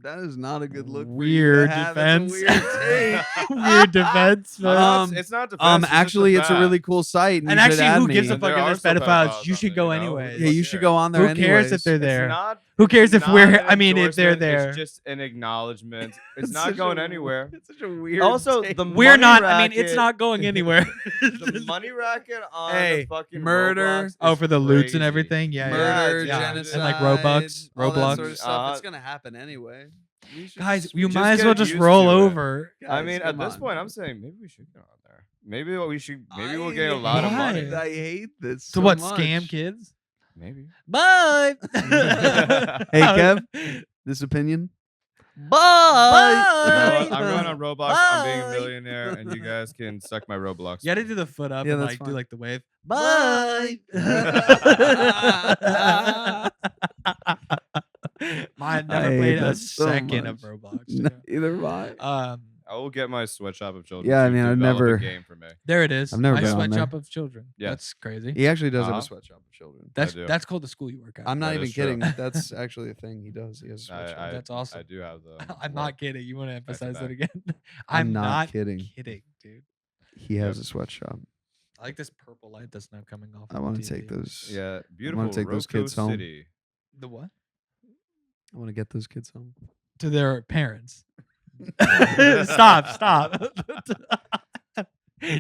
That is not a good look. Weird for you to have. That's defense. a weird take. Weird defense. man. It's not defense. Actually, it's a really cool site. And you should actually, add who me. gives a And fuck there if are there's still pedophiles? pedophiles You on should there, go you know? anyways. Yeah, you should go on there. Who cares if anyways. they're It's there? not. Who cares it's if we're- not an I mean, if they're endorsement, there. It's just an acknowledgement. It's It's not such going a- anywhere. It's such a weird. Also, take. the We're money not. I mean, it's racket- not going anywhere. The money racket on Hey, the fucking murder. Roblox Oh, is for the loots and crazy. everything. Yeah, murder, yeah. genocide, and like Robux, all that Roblox. sort of stuff. It's Uh, gonna happen anyway. We should Guys, just- you we might just as well get just used roll to it. over. Guys, I mean, at come this on. point, I'm saying maybe we should get on there. Maybe what we should. Maybe we'll I get a lot of Why? money. I hate this. So So what? much. Scam kids? Maybe. Bye. Hey, Kev. This opinion. You know Bye. what? I'm going on Roblox. I'm being a millionaire, and you guys can suck my Roblox. You gotta do the foot up Yeah, and that's like do fine. like the wave. Bye. Mine I never hate played a that so second of much. Roblox. Either way. I will get my sweatshop of children. Yeah, I to mean, I've develop a never- game for me. There it is. I've never My been on sweatshop there. of children. Yeah. That's crazy. He actually does have a Uh-huh. sweatshop of children. do. That's called the school you work at. I'm not That even is true. kidding. That's actually a thing he does. He has a sweatshop. That's awesome. I do have the. I'm work. not kidding. You want to emphasize that back. again? I'm not kidding. kidding, dude. He has a sweatshop. I like this purple light that's now coming off. I of want the to take TV. those. Yeah, beautiful. take those Roko kids home. City. The what? I want to get those kids home. To their parents. Stop.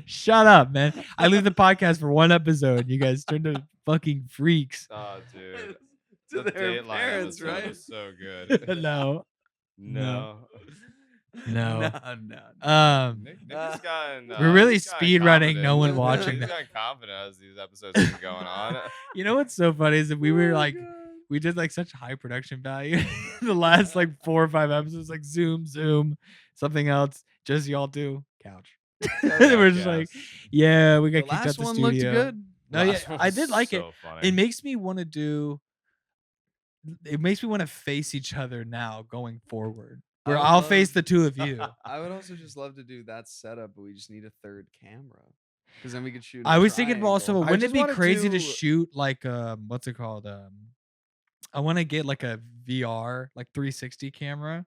Shut up, man. I leave the podcast for one episode. You guys turn to fucking freaks. Oh, dude. To The their Dateline parents, episode right? was so good. No. No. No. No. Nick has gotten, We're really he's gotten speed running, no confident. one watching He's that. gotten confident as these episodes have been going on. You know what's so funny is that we were like, we did like such high production value. The last like 4 or 5 episodes, like zoom, something else. Just y'all two, couch. We're just like, yeah, we got The kicked out last the one studio. looked good. No, yeah, Last one I was did like it. so funny. It makes me want to do. It makes me want to face each other now going forward. Where would I'll love- face the two of you. I would also just love to do that setup, but we just need a third camera. Because then we could shoot. I was thinking also, triangle. wouldn't it just be wanna crazy to do- shoot like what's it called? I want to get like a VR like 360 camera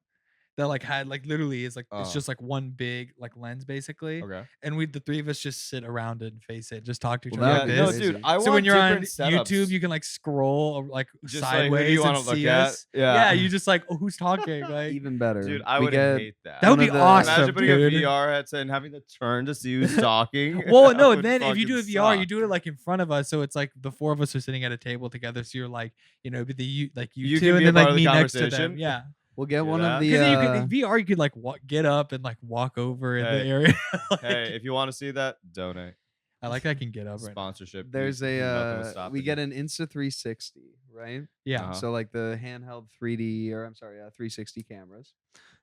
that like had like literally is like it's Oh. just like one big like lens basically, Okay. and the three of us just sit around it and face it, just talk to each Well, other that'd like be no, this. crazy. dude. I So want when you're on different YouTube, setups. you can like scroll like Just like, who do sideways you wanna and look see at? us. Yeah. you just like, oh, who's talking? Like, Even better. Dude, I We would get- hate that. that would one be of the- awesome, Imagine putting dude. a VR headset and having to turn to see who's talking. Well, That no, would then if you do a fucking VR, you suck. do it like in front of us, so it's like the four of us are sitting at a table together. So you're like, you know, you You two, can and be a then like part of the me next to them. conversation? Yeah, We'll get Do one that. of the. because you could in VR, you could like get up and like walk over in the Hey. area. Like, Hey, if you want to see that, donate. I like that I can get up right now. Sponsorship. There's nothing will a. stop We it. get an Insta 360, right? Yeah, Uh-huh. So like the handheld 3D, or I'm sorry, 360 cameras,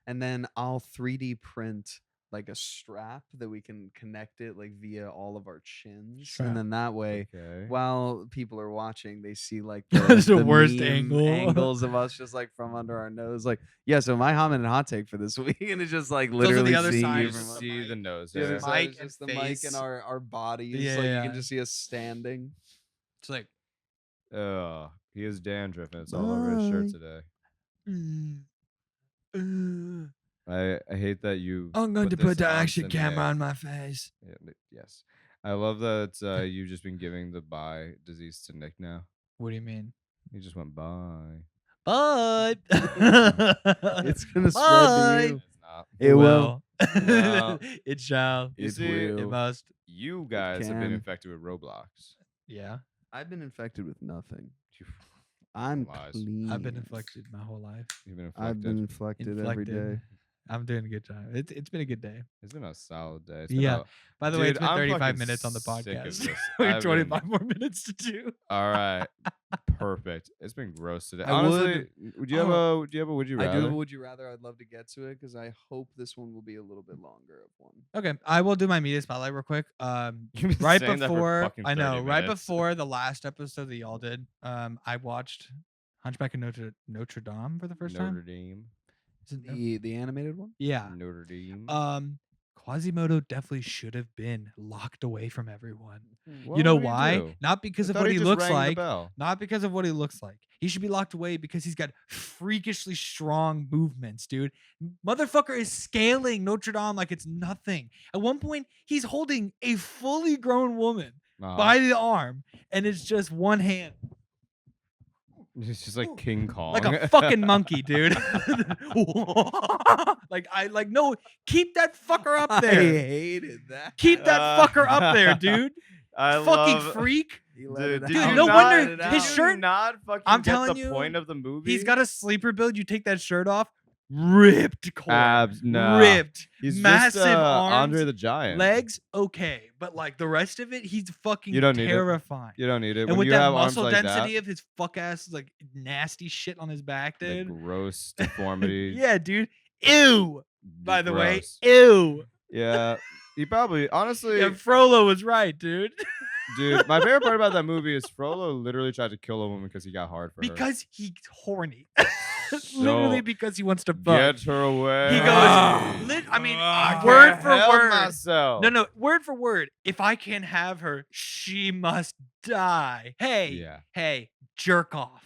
and then I'll 3D print like a strap that we can connect it like via all of our chins, Strap. and then that way. Okay. While people are watching, they see like That's the worst meme angle. angles of us just like from under our nose. Like, yeah, so my hot and hot take for this week, and it's just like Those are the literally other seeing side you of from the see mic. the nose. the other Yeah. side Mic is and just the mic face. and our bodies. Yeah, like you yeah. can just see us standing. it's like He is dandruff and it's all over his shirt Bye. today. I hate that you. I'm going to this put the on action camera today. on my face. Yeah, yes, I love that you've just been giving the bye disease to Nick now. What do you mean? He just went bye. But It's gonna spread to you. It's not. It will. No. It shall. You It see, It will. must. you guys have been can. infected with Roblox. Yeah. I've been infected with nothing. I'm Lies. clean. I've been inflected my whole life. You've been infected. I've been inflected every Inflected. day. I'm doing a good job. It's been a good day. It's been a solid day. Yeah. By the way, it's Dude, been I'm 35 fucking minutes on the sick of podcast. this. We have I've been- 25 more minutes to do. All right. Perfect. It's been gross today. I Honestly, would you have Oh. a would you I rather? do have a would you rather. I'd love to get to it because I hope this one will be a little bit longer of one. Okay, I will do my media spotlight real quick. You've been Right saying that for before fucking I know, 30 right minutes. before the last episode that y'all did, I watched Hunchback of Notre Dame for the first Notre time. Dame. Is it No- The animated one. yeah. Notre Dame. Quasimodo definitely should have been locked away from everyone. What You know would why? do? Not because I of thought what he he just looks rang the like. bell. Not because of what he looks like. He should be locked away because he's got freakishly strong movements, dude. Motherfucker is scaling Notre Dame like it's nothing. At one point, he's holding a fully grown woman Uh-huh. by the arm, and it's just one hand. It's just like King Kong. Like a fucking monkey, dude. No, keep that fucker up I there. hated that. Keep that fucker up there, dude. I Fucking love, freak. He let Dude, it did Dude, out. you no not- wonder did his you shirt- Not fucking I'm get telling the you, point of the movie. He's got a sleeper build. You take that shirt off, ripped core. abs. No, Ripped. He's massive just, arms, Andre the Giant. legs, okay. But like the rest of it, he's fucking You don't need it. terrifying. You don't need it. And when with you that have arms muscle like density that, of his fuck ass, like nasty shit on his back, the dude. gross deformity. Yeah, dude. Ew. By the way, gross. ew. Yeah, he probably honestly, Yeah, Frollo was right, dude. dude. My favorite part about that movie is Frollo literally tried to kill a woman because he got hard for her. Because he's horny. Literally So, because he wants to fuck. Get her away. He goes, I word can't for help word. myself. No, word for word. If I can't have her, she must die. Hey, Yeah. hey, jerk off.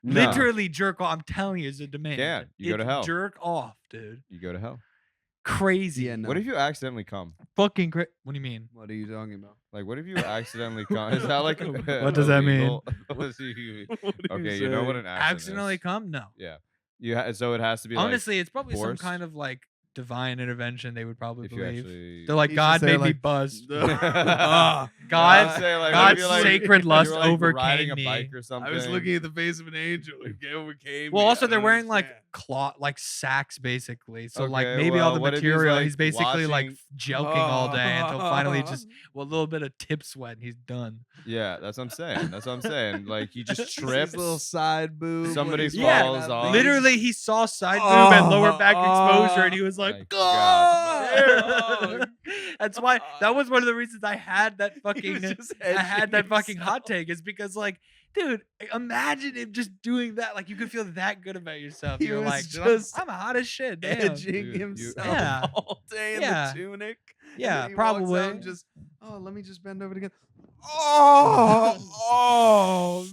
No. Literally jerk off. I'm telling you, it's a demand. Can't. You go to It's hell. Jerk off, dude. You go to hell. Crazy. Yeah, no. What if you accidentally come? Fucking What do you mean? What are you talking about? Like, what if you accidentally come? Is that like What does that mean? illegal? Okay, you know what an accident Accidentally is. come? No. Yeah. So it has to be Honestly, it's probably forced? some kind of like divine intervention. They would probably like if you believe. actually. They're like, He's God just saying, made me like, buzzed. God, God, say, like, God's maybe, like, sacred you lust were, like, overcame riding a me. bike or something. at the face of an angel. It overcame Well, also they're wearing like cloth, like sacks, basically. So like Okay, maybe all well, the what if he's, material, like, he's basically like watching- joking all day until finally just a little bit of tip sweat and he's done. Yeah, that's what I'm saying. That's what I'm saying. Like he just His trips. little side boob. when Somebody he's Yeah, walking falls out off. the Literally, he saw side boob and lower back exposure, and he was like, My "God." That's why that was one of the reasons I had that He fucking was just I had that edging fucking hot himself. take is because like, dude, imagine him just doing that. Like you could feel that good about yourself. He You're was like, "Dude, just I'm hot as shit. Damn. edging Dude, you- himself Yeah. all day in Yeah. the tunic. and Yeah, then he walks out probably. and just, let me just bend over again. Oh,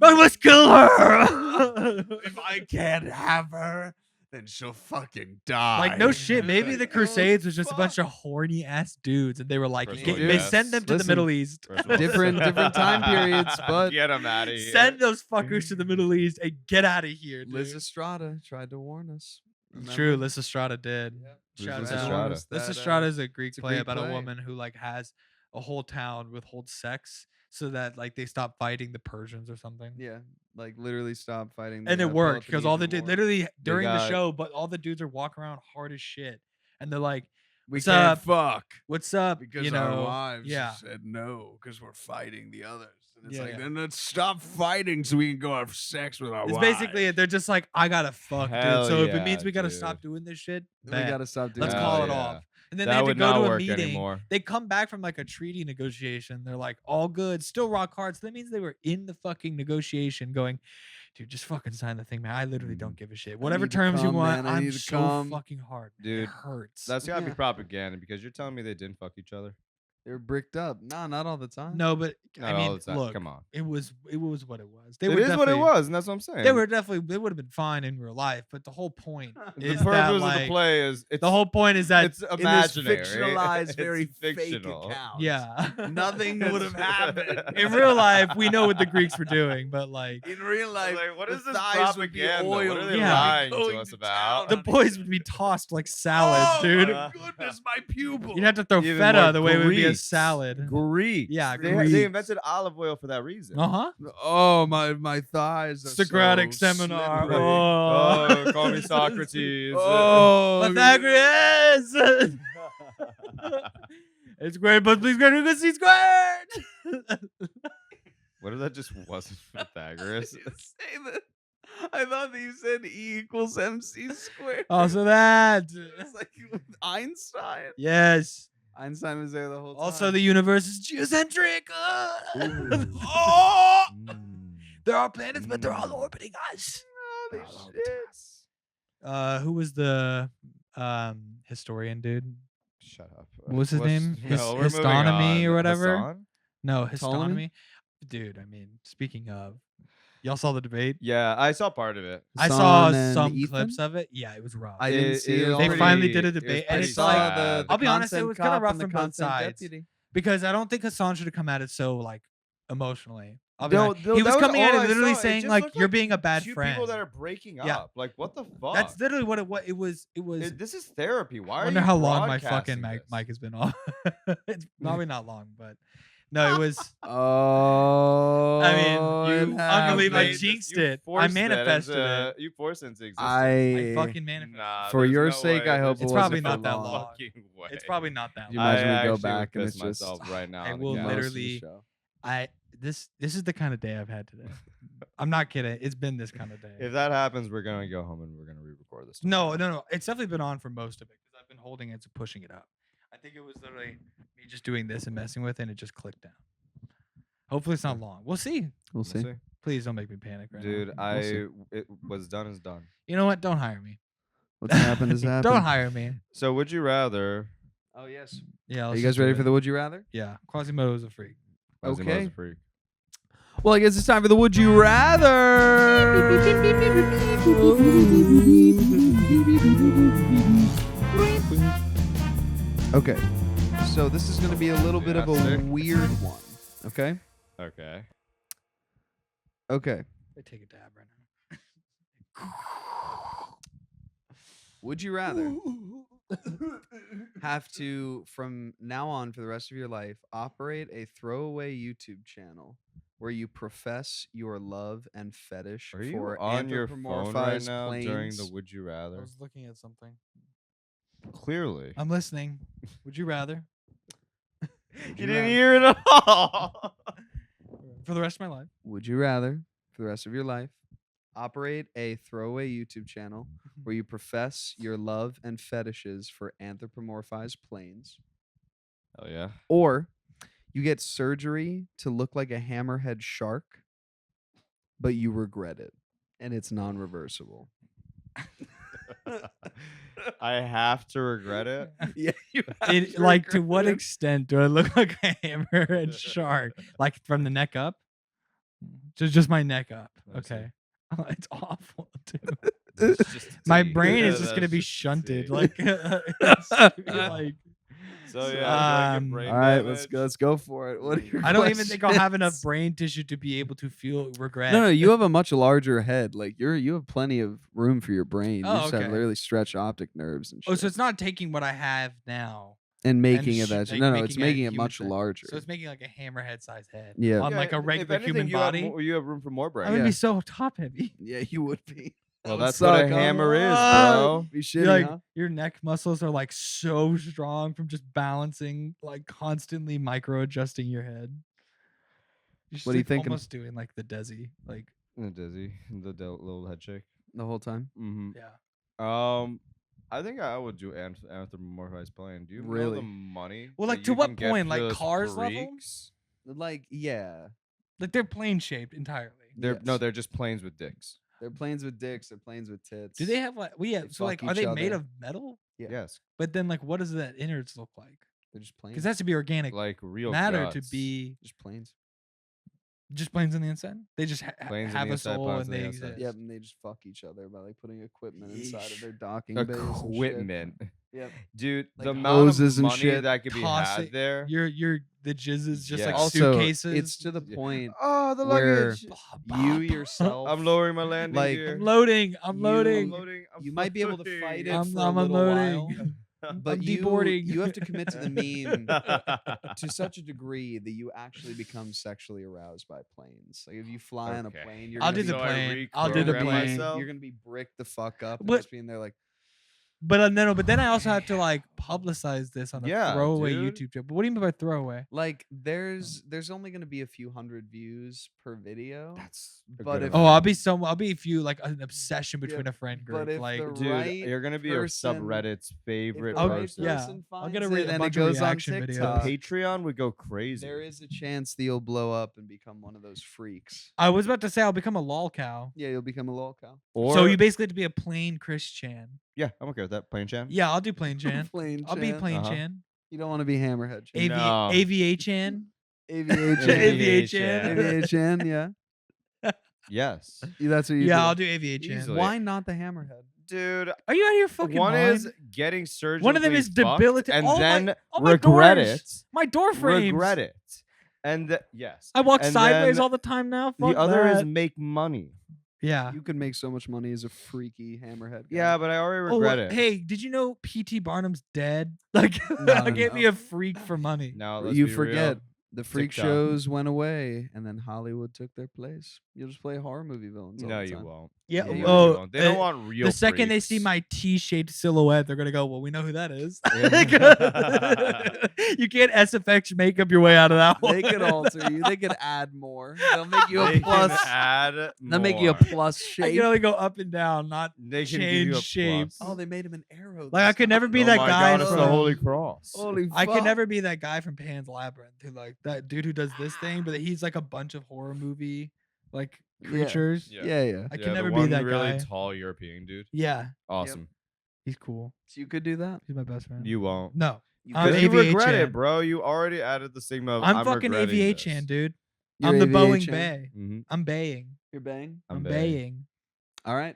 I must kill her. if I can't have her, then she'll fucking die. Like no shit. Maybe Like, the oh, Crusades was just a bunch fuck. of horny ass dudes, and they were like, First of "Get- all, they yes. send them to the Listen, Middle East. First of all, different time periods, but get them out of here. Send those fuckers to the Middle East and get out of here, dude." Liz Estrada tried to warn us. It's true. Lysistrata did. Who's Shout Liz out. Estrada? Lysistrata is a Greek it's a play Greek about a play. woman who like has a whole town withhold sex so that like they stop fighting the Persians or something. Yeah, like literally stop fighting. And the, it worked because all the Peloponnesian dudes War. literally during the got- show, but all the dudes are walking around hard as shit, and they're like, we "What's can't up? fuck "What's up?" because you know, our wives yeah. said no because we're fighting the others. And it's Yeah, like yeah. then let's stop fighting so we can go have sex with our It's wives. basically it. They're just like, I gotta fuck, Hell dude. So if it yeah, means we gotta dude. stop doing this shit, we bet. gotta stop doing. Let's Hell call it yeah. off. And then That they had to would go not to a work meeting. anymore. They come back from like a treaty negotiation. They're like, all good, still rock hard. So that means they were in the fucking negotiation going, dude, just fucking sign the thing, man. I literally don't give a shit. Whatever need to terms you come, want, man. I I'm need to so come." fucking hard. Dude, It hurts. That's gotta be Yeah. propaganda because you're telling me they didn't fuck each other. They're bricked up. No, not all the time. No, but Not I all mean, the time. look, Come on. it was what it was. They It were is what it definitely- was, and that's what I'm saying. They would have been fine in real life, but the whole point the is purpose that of like the play is it's the whole point is that it's in this imaginary. fictionalized, It's very fictional. fake account. yeah, Nothing would have happened. in real life we know what the Greeks were doing, but like In real life, Like, what the is this thighs would be propaganda? What are oiled. they Yeah. lying to Going us to about? the town. boys would be tossed like salads, Oh dude. my goodness, my pupil. You'd have to throw Even feta more the way it would be a Greeks. salad. Greeks. Yeah, they Greeks. invented olive oil for that reason. Uh huh. Oh my thighs. Are Socratic so seminar. slippery. Oh, call me Socrates. Oh, Pythagoras. It's great, but please get to see squared. What if that just wasn't Pythagoras? Say that. I thought that you said E equals MC squared. Also that. It's like Einstein. Yes. Einstein was there the whole time. Also, the universe is geocentric. Ooh. Oh! Mm. There are planets, but they're all orbiting us. Holy Oh, shit. Who was the historian dude? Shut up. What was his name? No, we're moving Histonomy or on. whatever? Hassan? No, Ptolemy? histonomy. Dude, I mean, speaking of, y'all saw the debate. Yeah, I saw part of it. I saw Hassan and some Ethan? clips of it. Yeah, it was rough. I didn't It- see it it. was all. They pretty- finally did a it was debate, and pretty it's saw like sad. I'll be honest, it content was kinda cop rough and the from both content sides. deputy. because I don't think Hassan should have come at it so like emotionally. I'll be No, honest. no, He that was was coming at all it I literally saw. It saying just like looked you're like being a bad Two friend. people that are breaking Yeah. up. Like, what the fuck? That's literally what it was. It was. This is therapy. Why I are wonder you how long my fucking broadcasting mic this? has been off. It's probably not long, but no, it was. Oh, I mean, you it unbelieve I happened. jinxed You it. I forced that manifested into- it. You forced it into existence. I fucking manifested. Nah, For there's your no sake, way. I hope There's It's it probably wasn't not for that long. fucking way. It's probably not that You long. imagine we go actually would back and piss it's just- myself right now. I on the will couch. Most of the literally- show. This is the kind of day I've had today. I'm not kidding. It's been this kind of day. If that happens, we're gonna go home and we're gonna re-record this. No. It's definitely been on for most of it because I've been holding it to pushing it up. I think it was literally me just doing this and messing with it, and it just clicked down. Hopefully, it's not long. We'll see. We'll see. Please don't make me panic right Dude, now. We'll see. it was done is done. You know what? Don't hire me. What's happened has happened. Don't hire me. So would you rather? Oh yes. Yeah. Are you guys ready for the Would You Rather? Yeah. Quasimodo is a freak. Quasimodo's Okay. a freak. Well, I guess it's time for the Would You Rather. Okay. So this is going to be a little bit of a Fantastic. weird one. Okay. Okay. Okay. I take a dab right now. Would you rather have to, from now on for the rest of your life, operate a throwaway YouTube channel where you profess your love and fetish Are you for on your phone right anthropomorphized now during the planes? Would You I Rather? was looking at something. Clearly. I'm listening. Would you rather? You didn't hear it at all. For the rest of my life. Would you rather, for the rest of your life, operate a throwaway YouTube channel where you profess your love and fetishes for anthropomorphized planes, Hell yeah. or you get surgery to look like a hammerhead shark, but you regret it and it's non-reversible? I have to regret it. Yeah, you It, like, to what extent do I look like a hammerhead shark? Like, from the neck up? Just my neck up. Let me see. Okay. It's awful, dude. It's just a My T. brain is Yeah, just gonna that's be just a shunted. T. Like, it's gonna be like, So yeah, Um, brain All right, damage. let's go for it. What are your I don't even think I'll have enough questions? brain tissue to be able to feel regret. No, you have a much larger head. Like you have plenty of room for your brain. Oh, you just okay. have literally stretched optic nerves and shit. Oh, so it's not taking what I have now. and making it sh- that. like, No, it's making a making it human much size. larger. So it's making like a hammerhead sized head. Yeah. On Yeah, like a if regular anything, human you have body. you have room for more brain. I'm gonna Yeah. be so top heavy. Yeah, you would be. Well, That would that's what a suck, huh? hammer is, Ah! bro. Be shitty, You're like huh? your neck muscles are like so strong from just balancing, like constantly micro adjusting your head. You're just, What are you like, thinking? Almost doing like the Desi, like Dizzy, the little head shake. The whole time. Mm-hmm. yeah. I think I would do anthropomorphized plane. Do you know Really? the money? Well, that like, to you what can get point? for Like, those cars level? freaks? Like, yeah. Like they're plane shaped entirely. They're no, Yes. they're just planes with dicks. They're planes with dicks. They're planes with tits. Do they have like They so like fuck are each they made other. of metal? Yeah. Yes. But then like what does that innards look like? They're just planes. Because that's to be organic Like real matter guts. to be just planes. just planes on the inside. They just Planes on have the a inside, soul planes and on the they outside. exist. Yep, and they just fuck each other by like putting equipment inside of Yeesh. their docking bays and shit. Equipment. Yep. Dude, Like the amount hoses of and money shit. that could be Toss had it- there. The jizz is just Yeah. like Also, suitcases. it's to the Yeah. point Oh, the where luggage. you yourself. I'm lowering my landing Like, gear. I'm loading. I'm You- loading. I'm loading. I'm You might be able to loading. fight it I'm for a little unloading. while, but I'm you deboarding. you have to commit to the meme to such a degree that you actually become sexually aroused by planes. Like if you fly on a Okay. plane, you're I'll gonna do the be, So I plane. I'll do the you're gonna reprogram be- plane. myself? You're gonna be bricked the fuck up and But- just being there like, But then I also have to like publicize this on a Yeah, throwaway dude. YouTube channel. But what do you mean by throwaway? there's only gonna be a few hundred views per video. That's a But good if- Oh, amount. I'll be a few like an obsession Yeah, between a friend group. but if Like the Dude, right you're gonna be your person- subreddit's favorite Oh, person. yeah. person I'll finds get a it and it bunch of goes on reaction videos. TikTok, Patreon would go crazy. there is a chance that you'll blow up and become one of those freaks. I was about to say I'll become a lol cow. Yeah, you'll become a lol cow. Or So you basically have to be a plain Christian. yeah, I'm okay with that. Plain Chan. Yeah, I'll do plain Chan. Plain I'll be Chan. plain Uh-huh. Chan. You don't want to be Hammerhead Chan. No. AVA Chan. AVA Chan. AVA Chan. AVA Chan, yeah. Yes, That's what you Yeah, do. I'll do AVA Chan. Easily. Why not the Hammerhead? dude. Are you out of your fucking One mind? is getting surgery. One of them is debilitating. and all then my regret doors, it. My door frames. Regret it. And yes, I walk And sideways then all the time now. the Fuck other is that. make money. Yeah. You could make so much money as a freaky Hammerhead. Guy. Yeah, but I already Oh, regret it. hey, did you know P.T. Barnum's dead? Like, No, get no. me a freak for money. Now let's you be forget real. the freak TikTok. shows went away, and then Hollywood took their place. You'll just play horror movie villains. All No, the you time. won't. Yeah. You Oh, won't. They don't want real. the second they see freaks. my T-shaped silhouette, they're gonna go, "Well, we know who that is." Yeah. You can't SFX makeup your way out of that one. They could alter you. They could add more. They'll make you They a can plus. add They'll make you a more. plus I shape. can only go up and down, not They can give change you a shapes. plus. Oh, they made him an arrow. Like, I this could never time. be Oh that my guy God, it's the from- Holy Cross. Holy I fuck. could never be that guy from Pan's Labyrinth who like that dude who does this thing, but he's like a bunch of horror movie like Yeah. creatures. Yeah. Yeah. I Yeah, can the never be one that really guy. tall European dude. Yeah, Awesome. he's cool. So you could do that. He's my best friend. You won't. No, You I'm could. Because you AVA regret Chan. it, bro. You already added the stigma of I'm fucking regretting AVA this. Chan, dude. You're I'm the AVA Boeing Chan? Bay. Mhm. I'm baying. You're bang. I'm baying. baying. All right.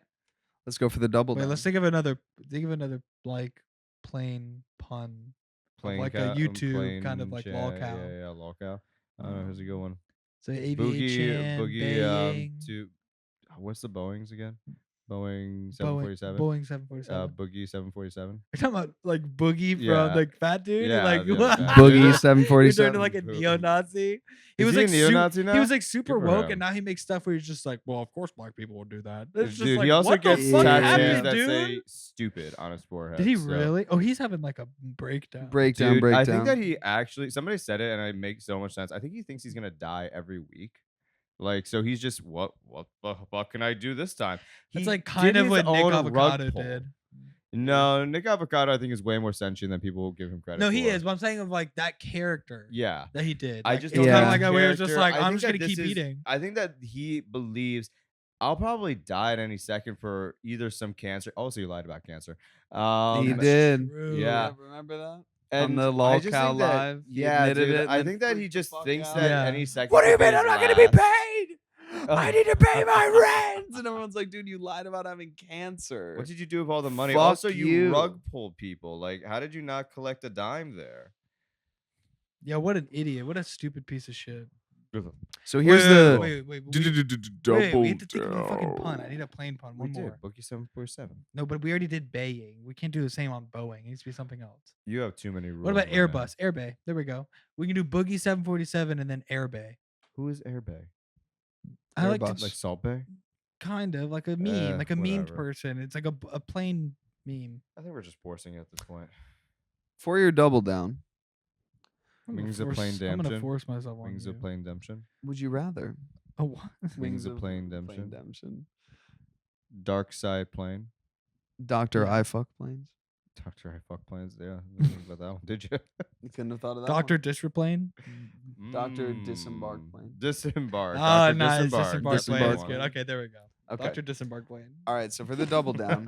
Let's go for the double. Wait, down. let's think of another. Think of another like plain pun. Plain like a cow- YouTube kind of plain like Chan, lol cow. Yeah, lol cow. I don't know. Here's a good one. So AVA Boogie, Chan, Boogie, baying, to what's the Boeings again? Boeing Boeing 747. Boeing 747. Boogie 747. You're talking about like Boogie from Yeah. like fat dude? Yeah, like the other what? guy. Boogie You're 747. doing like a Who- neo-Nazi. He Is was he a like neo-Nazi now? He was like super Good for woke, him. and now he makes stuff where he's just like, well, of course black people would do that. It's just Dude, like, he also what gets the fuck tattoos tattoos happened, that dude? say "stupid" on his forehead. Did he so- really? Oh, he's having like a breakdown. breakdown. Dude, breakdown. I think that he actually somebody said it and it makes so much sense. I think he thinks he's gonna die every week. Like, so he's just what the fuck can I do this time? It's He like kind did of his what Nick own rug Avocado pull. did. No, Nick Avocado I think is way more sentient than people will give him credit No, for. he is. But I'm saying of like that character Yeah. that he did. I Like, just it's don't Yeah. kind of think like the a where it's just character- like I I'm think just gonna that keep this is- eating. I think that he believes I'll probably die at any second for either some cancer. Also, he lied about cancer. he That's did. true. Yeah. Remember that? And the I lol just cow think that- live, he Yeah, admitted dude, it and I then think that he freaked the just fuck thinks out. that Yeah. any second. What do you could mean his I'm not gonna be last. paid? I need to pay my rent. And everyone's like, dude, you lied about having cancer. What did you do with all the money? Fuck Also, you you. rug pulled people. Like, how did you not collect a dime there? Yeah, what an idiot. What a stupid piece of shit. So here's Wait, the wait, we have to think of a fucking pun. I need a plain pun. We One more. did. Bookie 747. No, but we already did baying. We can't do the same on Boeing. It needs to be something else. You have too many rules. What about right now. Airbus? Airbay. There we go. We can do Boogie 747 and then Airbay. Who is Airbay? I like to, Airbus. Like Salt Bay? kind of like a meme, like a memed whatever. person. It's like a plain meme. I think we're just forcing it at this point. for your double down. I'm gonna Wings of Plain I'm gonna Demption. force myself on Wings you. of Plain Demption. Would you rather? Oh, what? Wings of Plain Demption. Demption. Dark Side Plane. Doctor, Yeah. I fuck planes. Doctor, I fuck planes. Yeah, didn't think about that one, did you? You couldn't have thought of that. Doctor Disreplane. Dr. Disembark Plane. Disembark. Ah, Dr. nice. Disembark. Disembark plane. That's Disembark good. plane. Okay, there we go. Okay. Doctor Disembark plane. All right. So for the double down,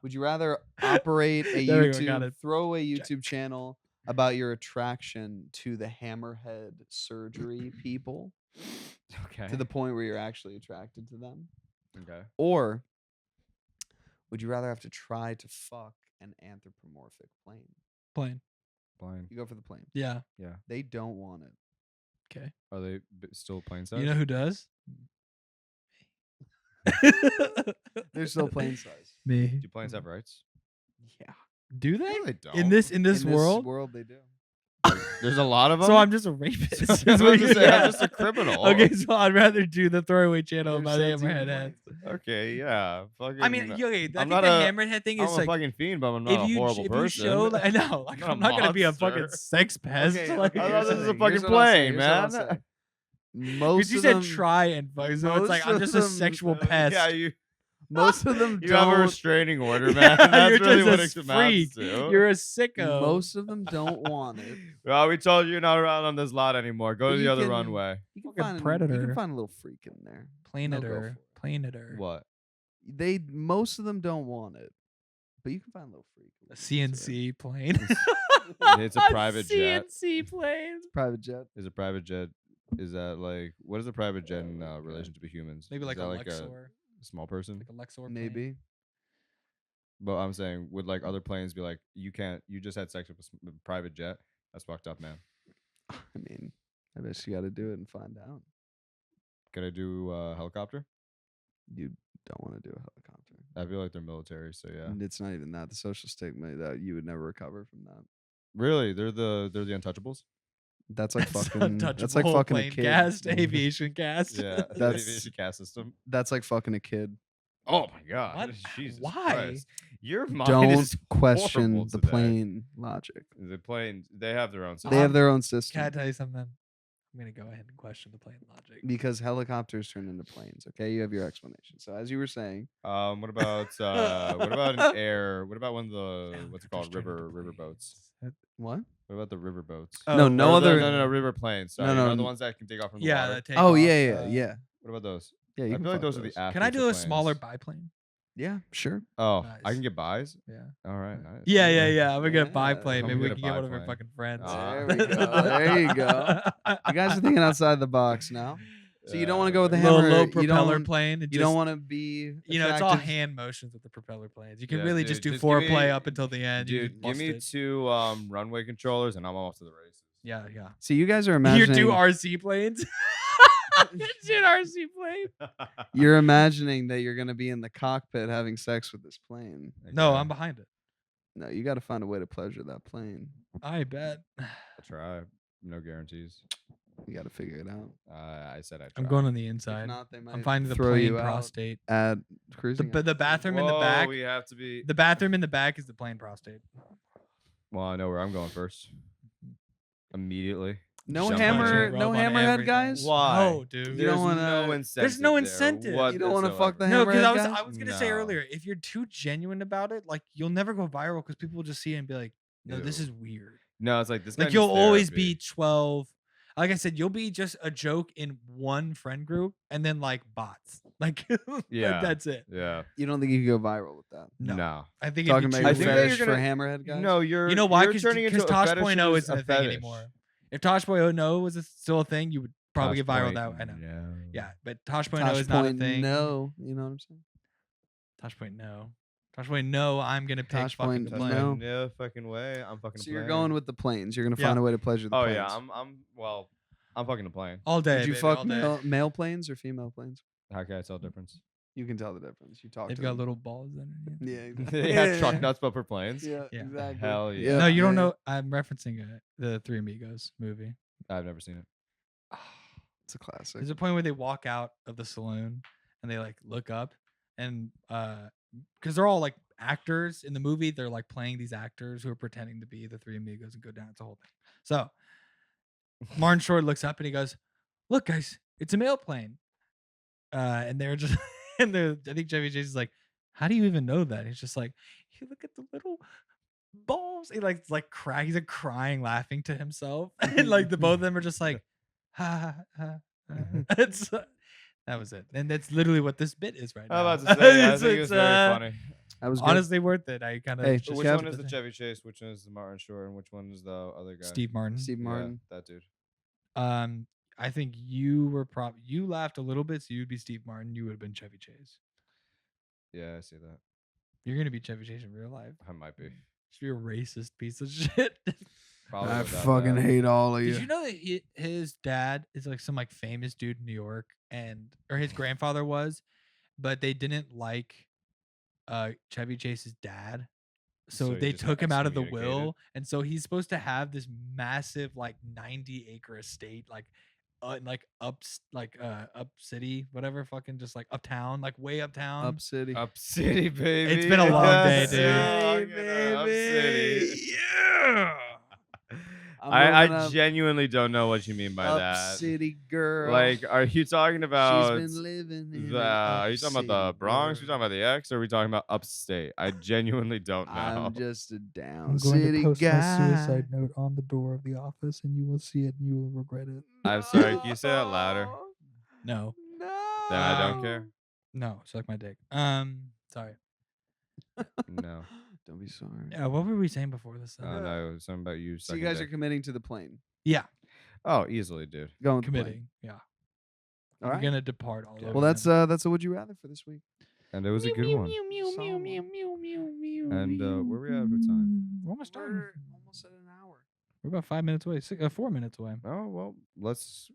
would you rather operate a There we go, got YouTube it. throwaway YouTube channel about your attraction to the hammerhead surgery people Okay. to the point where you're actually attracted to them? Okay. Or would you rather have to try to fuck an anthropomorphic plane? Plane. Plane. You go for the plane. Yeah. Yeah. They don't want it. Okay. Are they still plane size? You know who does? They're still plane size. Me. Do planes have rights? Yeah. Do they? No, they don't. In this In world? they do. There's a lot of them. So I'm just a rapist. I is was what about to you're say, I'm saying. just a criminal. Okay, so I'd rather do the throwaway channel There's about the 17 hammerhead planes. heads. Okay, yeah. Fucking, I mean, okay, I I'm think not the a- hammerhead thing I'm is a like fucking fiend, but I'm not a horrible if person. you show, like, I know, like, not I'm a not gonna be a fucking monster. sex pest. Okay, like, okay, I here's thought the this is a thing, fucking here's what I'll say, plane, here's what I'll man. say. because Most you of said them, try and fuck, so it's like I'm most just a of them- sexual pest. Yeah, you most of them have a don't. restraining order, Yeah, man. That's you're really what just it a amounts freak. to. You're a sicko. Most of them don't want it. Well, we told you you're not around on this lot anymore. Go But to the you other can- runway. You can Fucking find You predator. can find a little freak in there. planeter, They'll go for it. planeter, What? Most of them don't want it, but you can find a little freak. a CNC plane. It's a private jet. CNC plane. Private jet. Is a private jet? Is that like what is a private jet in relation to humans? Maybe Is like that a like Lexor, a small person? like a Lexor. plane. Maybe. But I'm saying, would like other planes be like, you can't, you just had sex with a private jet? That's fucked up, man. I mean, I guess you got to do it and find out. Could I do helicopter? You don't want to do a helicopter. I feel like they're military, so yeah. And it's not even that. The social stigma that you would never recover from that. Really, they're the untouchables. That's like That's fucking. That's like untouchable fucking a plane kid. cast, aviation cast. Yeah, That's- aviation cast system. That's like fucking a kid. Oh my god! What? Jesus Why? Christ. Your mind Don't is question horrible the today. plane logic. The plane, they have their own system. They have their own Can system. I tell you something? I'm gonna go ahead and question the plane logic. Because helicopters turn into planes. Okay, you have your explanation. So as you were saying, What about an air? What about one of the what's it called? Helicopters turn into River planes. boats. what? What about the river boats? No, Oh, no Or other- no, river planes. Sorry, no, you know the n- ones that can take off from the Yeah, water. that take Oh off, yeah, yeah. What about those? Yeah, you I can feel like fuck those are the those. Can I athletes do of a smaller planes. biplane? Yeah, sure. Oh, I Nice. can get buys. Yeah. All right, nice. Yeah. I'm gonna get a Yeah, biplane. I'm Maybe we gonna can get a get one of our biplane. fucking friends. There we go, there you go. You guys are thinking outside the box now. So you don't want to go with the Little hammer. low you propeller don't. plane. and You don't just- want to be. You know, it's all attracted- hand motions with the propeller planes. You can Yeah, really dude, just do just give me- foreplay up until the end. you Dude, give bust me it. 2 runway controllers and I'm off to the races. Yeah. So you guys are You're imagining. 2 RC planes. Shit, RC plane. You're imagining that you're gonna be in the cockpit having sex with this plane. No, Okay, I'm behind it. No, you got to find a way to pleasure that plane. I bet. I'll try. No guarantees. You got to figure it out. I said I tried. I'm going on the If inside. not, they might I'm finding the throw plane you out prostate. at The, cruising. the bathroom in the Whoa, back. We have to be. The bathroom in the back is the plane prostate. Well, I know where I'm going first. Immediately. no Jump on hammer, it. no Rub on hammerhead everything. guys. Why? No, dude. You There's don't wanna- no incentive. no there incentive. You don't wanna fuck the No, because hammerhead I guy? was gonna say No. earlier, if you're too genuine about it, like you'll never go viral because people will just see it and be like, "No, this Ew. is weird." No, it's like this. guy Like you'll needs always therapy. be 12. Like I said, you'll be just a joke in one friend group, and then like bots. Like, Yeah. like that's it. Yeah. You don't think you could go viral with that? No, I think Talking it'd about be your I too think that fetish you're for gonna- hammerhead guys? No, you're. You know why? You're turning into Because a fetish Tosh.0 is isn't a thing fetish. anymore. If Tosh.0 was still a thing, you would probably get viral Tosh that way. I know. No. Yeah, but Tosh.0 Tosh is not a point, thing. no. You know what I'm saying? Tosh.0. Tosh.0, I'm gonna pick Tosh fucking point, the Tosh plane. no. point, no fucking way. I'm fucking. So you're going with the planes. You're gonna find Yeah. a way to pleasure the Oh planes. yeah, I'm fucking the plane. All day. Did you baby, fuck all day. male planes or female planes? How can I tell the difference? You can tell the difference. You talk They've to got them. little balls underneath. Yeah, exactly. They have truck nuts, but for planes. Yeah, Yeah. exactly. Hell yeah. No, you don't yeah. know. I'm referencing the Three Amigos movie. I've never seen it. It's a classic. There's a point where they walk out of the saloon and they like look up and because they're all like actors in the movie, they're like playing these actors who are pretending to be the Three Amigos and go down. It's a whole thing. So Martin Short looks up and he goes, "Look, guys, it's a mail plane." And they're just and I think Chevy Chase is like, "How do you even know that?" He's just like, "You look at the little balls." He like he's like crying, laughing to himself, and like the both of them are just like, ha ha ha. ha. It's That was it. And that's literally what this bit is right now. I'm about to say, I It's- think it's it's, very funny. That was good. honestly worth it. I kind of Hey, But which one is the Chevy Chase? Which one is the Martin Short? And which one is the other guy? Steve Martin. Steve Yeah, Martin. that dude. I think you were you laughed a little bit, so you'd be Steve Martin. You would have been Chevy Chase. Yeah, I see that. You're gonna be Chevy Chase in real life. I might be. You're a racist piece of shit. Probably I without fucking that. hate all of you. Did you know that his dad is like some like famous dude in New York, or his grandfather was, but they didn't like Chevy Chase's dad, so So he they just took him out of the excommunicated? will, and so he's supposed to have this massive like 90-acre estate, like up city, whatever, fucking just like uptown, like way uptown. Up City. Up City, baby. It's been a long day, dude. Up City. Yeah. I'm I moving up- genuinely don't know what you mean by Up that. City girl. Like, are you talking about She's been living in the? Are you talking about the Bronx? Are you talking about the X? Or are we talking about upstate? I genuinely don't know. I'm just a down city guy. note on the door of the office, and you will see it, and you will regret it. I'm sorry. Can you say that louder? No, No. Then I don't care. no, suck my dick. Sorry. No. Don't be sorry. Yeah, what were we saying before this? No, it was something about you. So you sucking guys are dick. committing to the plane. Yeah, Oh, easily, dude. Going with the plane. committing. Yeah, All I'm right. gonna depart all over. Well, that's a would you rather for this week. And it was a good one. And where we at for time? We're almost done. We're almost at an hour. We're about 5 minutes away. 4 minutes away. Oh well, let's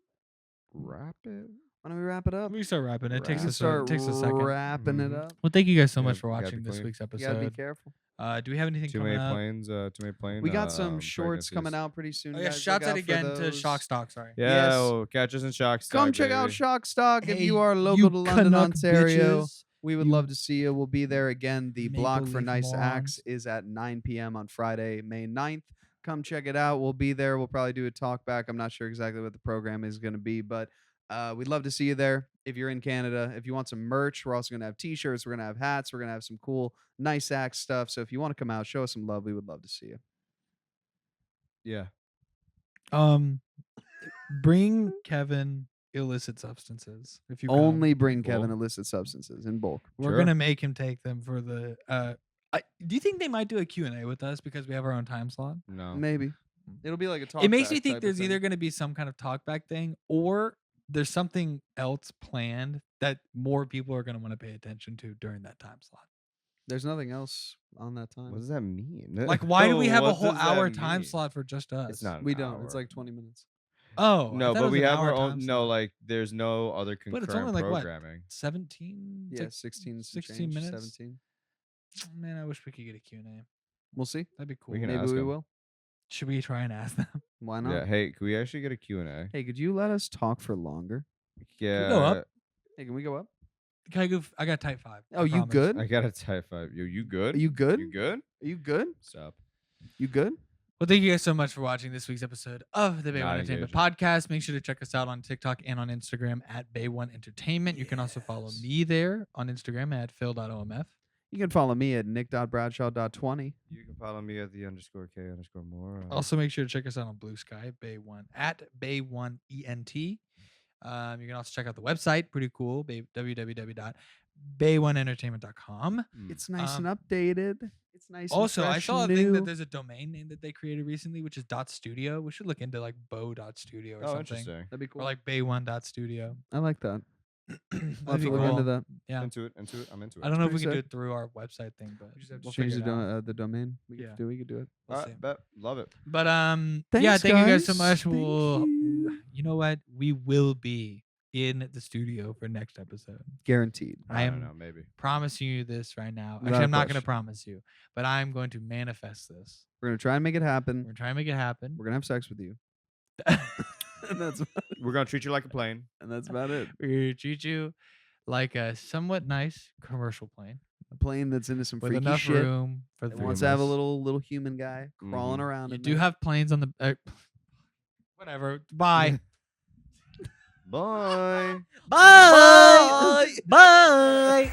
wrap it. Why don't we wrap it up? We start wrapping. It We takes can us start it takes a second. wrapping it Mhm. up. Well, thank you guys so Yeah, much for you gotta watching be this clean. week's You gotta be episode. careful. Do we have anything Too coming many up? planes. Too many planes. We got some shorts coming out pretty soon. Oh yeah, guys. shouts Look out out for again to those. Shock Stock. Sorry. Yeah, Yes. well, catch us in Shock Stock, Come check out baby. Shock Stock if Hey, you are local you to London, Canuck Ontario. bitches, We would you love to see you. We'll be there again. The Maple block for Leaf Nice Acts morons. is at 9 p.m. on Friday, May 9th. Come check it out. We'll be there. We'll probably do a talk back. I'm not sure exactly what the program is going to be, but we'd love to see you there. If you're in Canada, if you want some merch, we're also going to have t-shirts. We're going to have hats. We're going to have some cool Nice Acts stuff. So if you want to come out, show us some love. We would love to see you. Yeah. Bring Kevin illicit substances if you Only come. bring Cool. Kevin illicit substances in bulk. We're Sure. gonna make him take them for the. Do you think they might do a Q&A with us because we have our own time slot? No. Maybe. It'll be like a talk. It makes me back think type of there's thing. either going to be some kind of talkback thing or there's something else planned that more people are going to want to pay attention to during that time slot. There's nothing else on that time. What does that mean? Like, why do we have a What whole does that hour time mean? slot for just us? It's not. We an don't. It's hour. like 20 minutes. Oh, I No, thought it but was we an have hour our own. time No, slot. like there's no other But concurrent it's only like what? programming. 17. It's Yeah, like 16, 16 minutes. 17. Man, I wish we could get a Q&A. We'll see. That'd be cool. We can Maybe ask we him. will. Should we try and ask them? Why not? Yeah. Hey, can we actually get a Q&A? Hey, could you let us talk for longer? Yeah. go up? Hey, can we go up? Can I go? I got type 5. I Oh, you promise. good? I got a type 5. Yo, you good? Are you good? You good? Are you good? What's up? You good? Well, thank you guys so much for watching this week's episode of the Bay Not One Entertainment engaging. Podcast. Make sure to check us out on TikTok and on Instagram at Bay One Entertainment. You can also follow me there on Instagram at phil.omf. You can follow me at nick.bradshaw.20. You can follow me at the _K_more. Also, make sure to check us out on Blue Sky, Bay One at Bay One ENT. You can also check out the website, pretty cool, www.bay1entertainment.com. It's nice Um, and updated. It's nice. Also, and I fresh saw a and thing new. that there's a domain name that they created recently, which is .studio. We should look into like bo.studio or Oh, something. interesting. That'd be cool. Or like Bay1.studio. I like that. That'd I'll have be to look cool. into that. Yeah. Into it. I'm into it. I don't know if we pretty can do sick. it through our website thing, but We just have to we'll change figure it out. the domain. We Yeah. could do it. We'll All see. right, bet. Love it. But yeah, Thanks, thank you guys so guys. much. Thank You know what? We will be in the studio for next episode. Guaranteed. I don't am know. Maybe. promising you this right now. Without Actually, I'm not going to question. promise you, but I'm going to manifest this. We're gonna try and make it We're happen. going to try and make it happen. We're gonna have sex with you. and that's We're gonna treat you like a plane. about it. We're going to treat you like a somewhat nice commercial plane A plane that's into some with freaky enough shit. room for That three wants of to have a us. little human guy crawling Mhm. around. You in do there. have planes on the. Whatever. Bye. Bye. Bye. Bye.